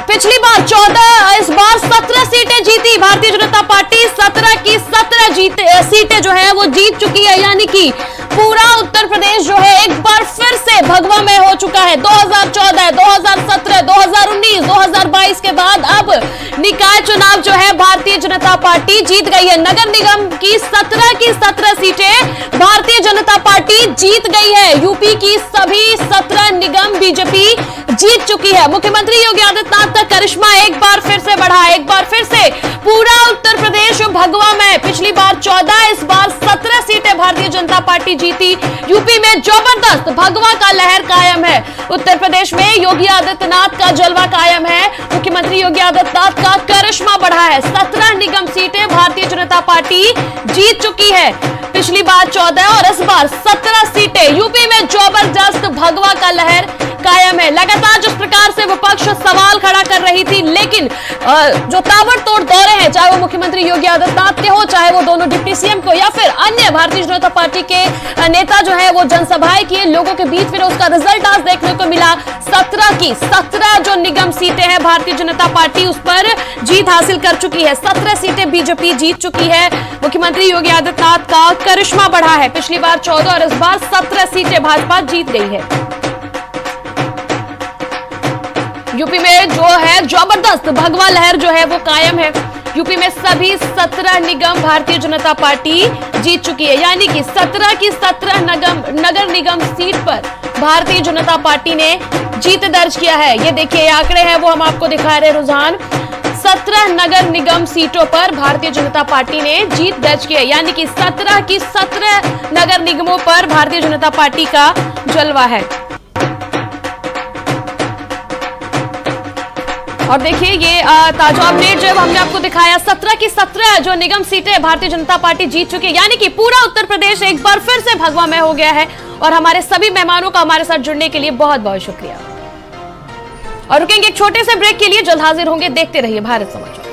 पिछली बार 14, इस बार 17 सीटें जीती भारतीय जनता पार्टी। 17 की 17 सीटें जो है वो जीत चुकी है, यानी कि पूरा उत्तर प्रदेश जो है एक बार फिर से भगवामय हो चुका है। 2014, 2017, 2019, 2022 के बाद अब निकाय चुनाव जो है भारतीय जनता पार्टी जीत गई है। नगर निगम की 17 सीटें भारतीय जनता पार्टी जीत गई है। यूपी की सभी 17 निगम बीजेपी जीत चुकी है। मुख्यमंत्री योगी आदित्यनाथ का करिश्मा एक बार फिर से बढ़ा, एक बार फिर से पूरा उत्तर प्रदेश भगवामय। पिछली बार 14, इस बार 17 सीटें भारतीय जनता पार्टी जीती। यूपी में जबरदस्त भगवा का लहर कायम है। उत्तर प्रदेश में योगी आदित्यनाथ का जलवा कायम है। मुख्यमंत्री योगी आदित्यनाथ का करिश्मा बढ़ा है। 17 निगम सीटें भारतीय जनता पार्टी जीत चुकी है। पिछली बार 14 और इस बार 17 सीटें। यूपी में जबरदस्त भगवा का लहर कायम है। लगातार जिस प्रकार से विपक्ष सवाल खड़ा कर रही थी, लेकिन जो ताबड़तोड़ दौरे हैं, चाहे वो मुख्यमंत्री योगी आदित्यनाथ के हो, चाहे वो दोनों डिप्टी सीएम को या फिर अन्य भारतीय जनता पार्टी के नेता जो है वो जनसभाएं किए लोगों के बीच, फिर उसका रिजल्ट आज देखने को मिला। 17 की 17 जो निगम सीटें हैं भारतीय जनता पार्टी उस पर जीत हासिल कर चुकी है। 17 सीटें बीजेपी जीत चुकी है। मुख्यमंत्री योगी आदित्यनाथ का करिश्मा बढ़ा है। पिछली बार 14 और इस बार 17 सीटें भाजपा जीत गई है। यूपी में जो है जबरदस्त भगवा लहर जो है वो कायम है। यूपी में सभी 17 निगम भारतीय जनता पार्टी जीत चुकी है, यानी कि 17 की 17 नगर निगम सीट पर भारतीय जनता पार्टी ने जीत दर्ज किया है। ये देखिए, ये आंकड़े हैं वो हम आपको दिखा रहे हैं। रुझान 17 नगर निगम सीटों पर भारतीय जनता पार्टी ने जीत दर्ज की है, यानी कि 17 की 17 नगर निगमों पर भारतीय जनता पार्टी का जलवा है। और देखिए ये ताजा अपडेट जो है हमने आपको दिखाया, 17 की 17 जो निगम सीटें भारतीय जनता पार्टी जीत चुकी है, यानी कि पूरा उत्तर प्रदेश एक बार फिर से भगवामय हो गया है। और हमारे सभी मेहमानों का हमारे साथ जुड़ने के लिए बहुत बहुत शुक्रिया। और रुकेंगे एक छोटे से ब्रेक के लिए, जल्द हाजिर होंगे। देखते रहिए भारत समाचार।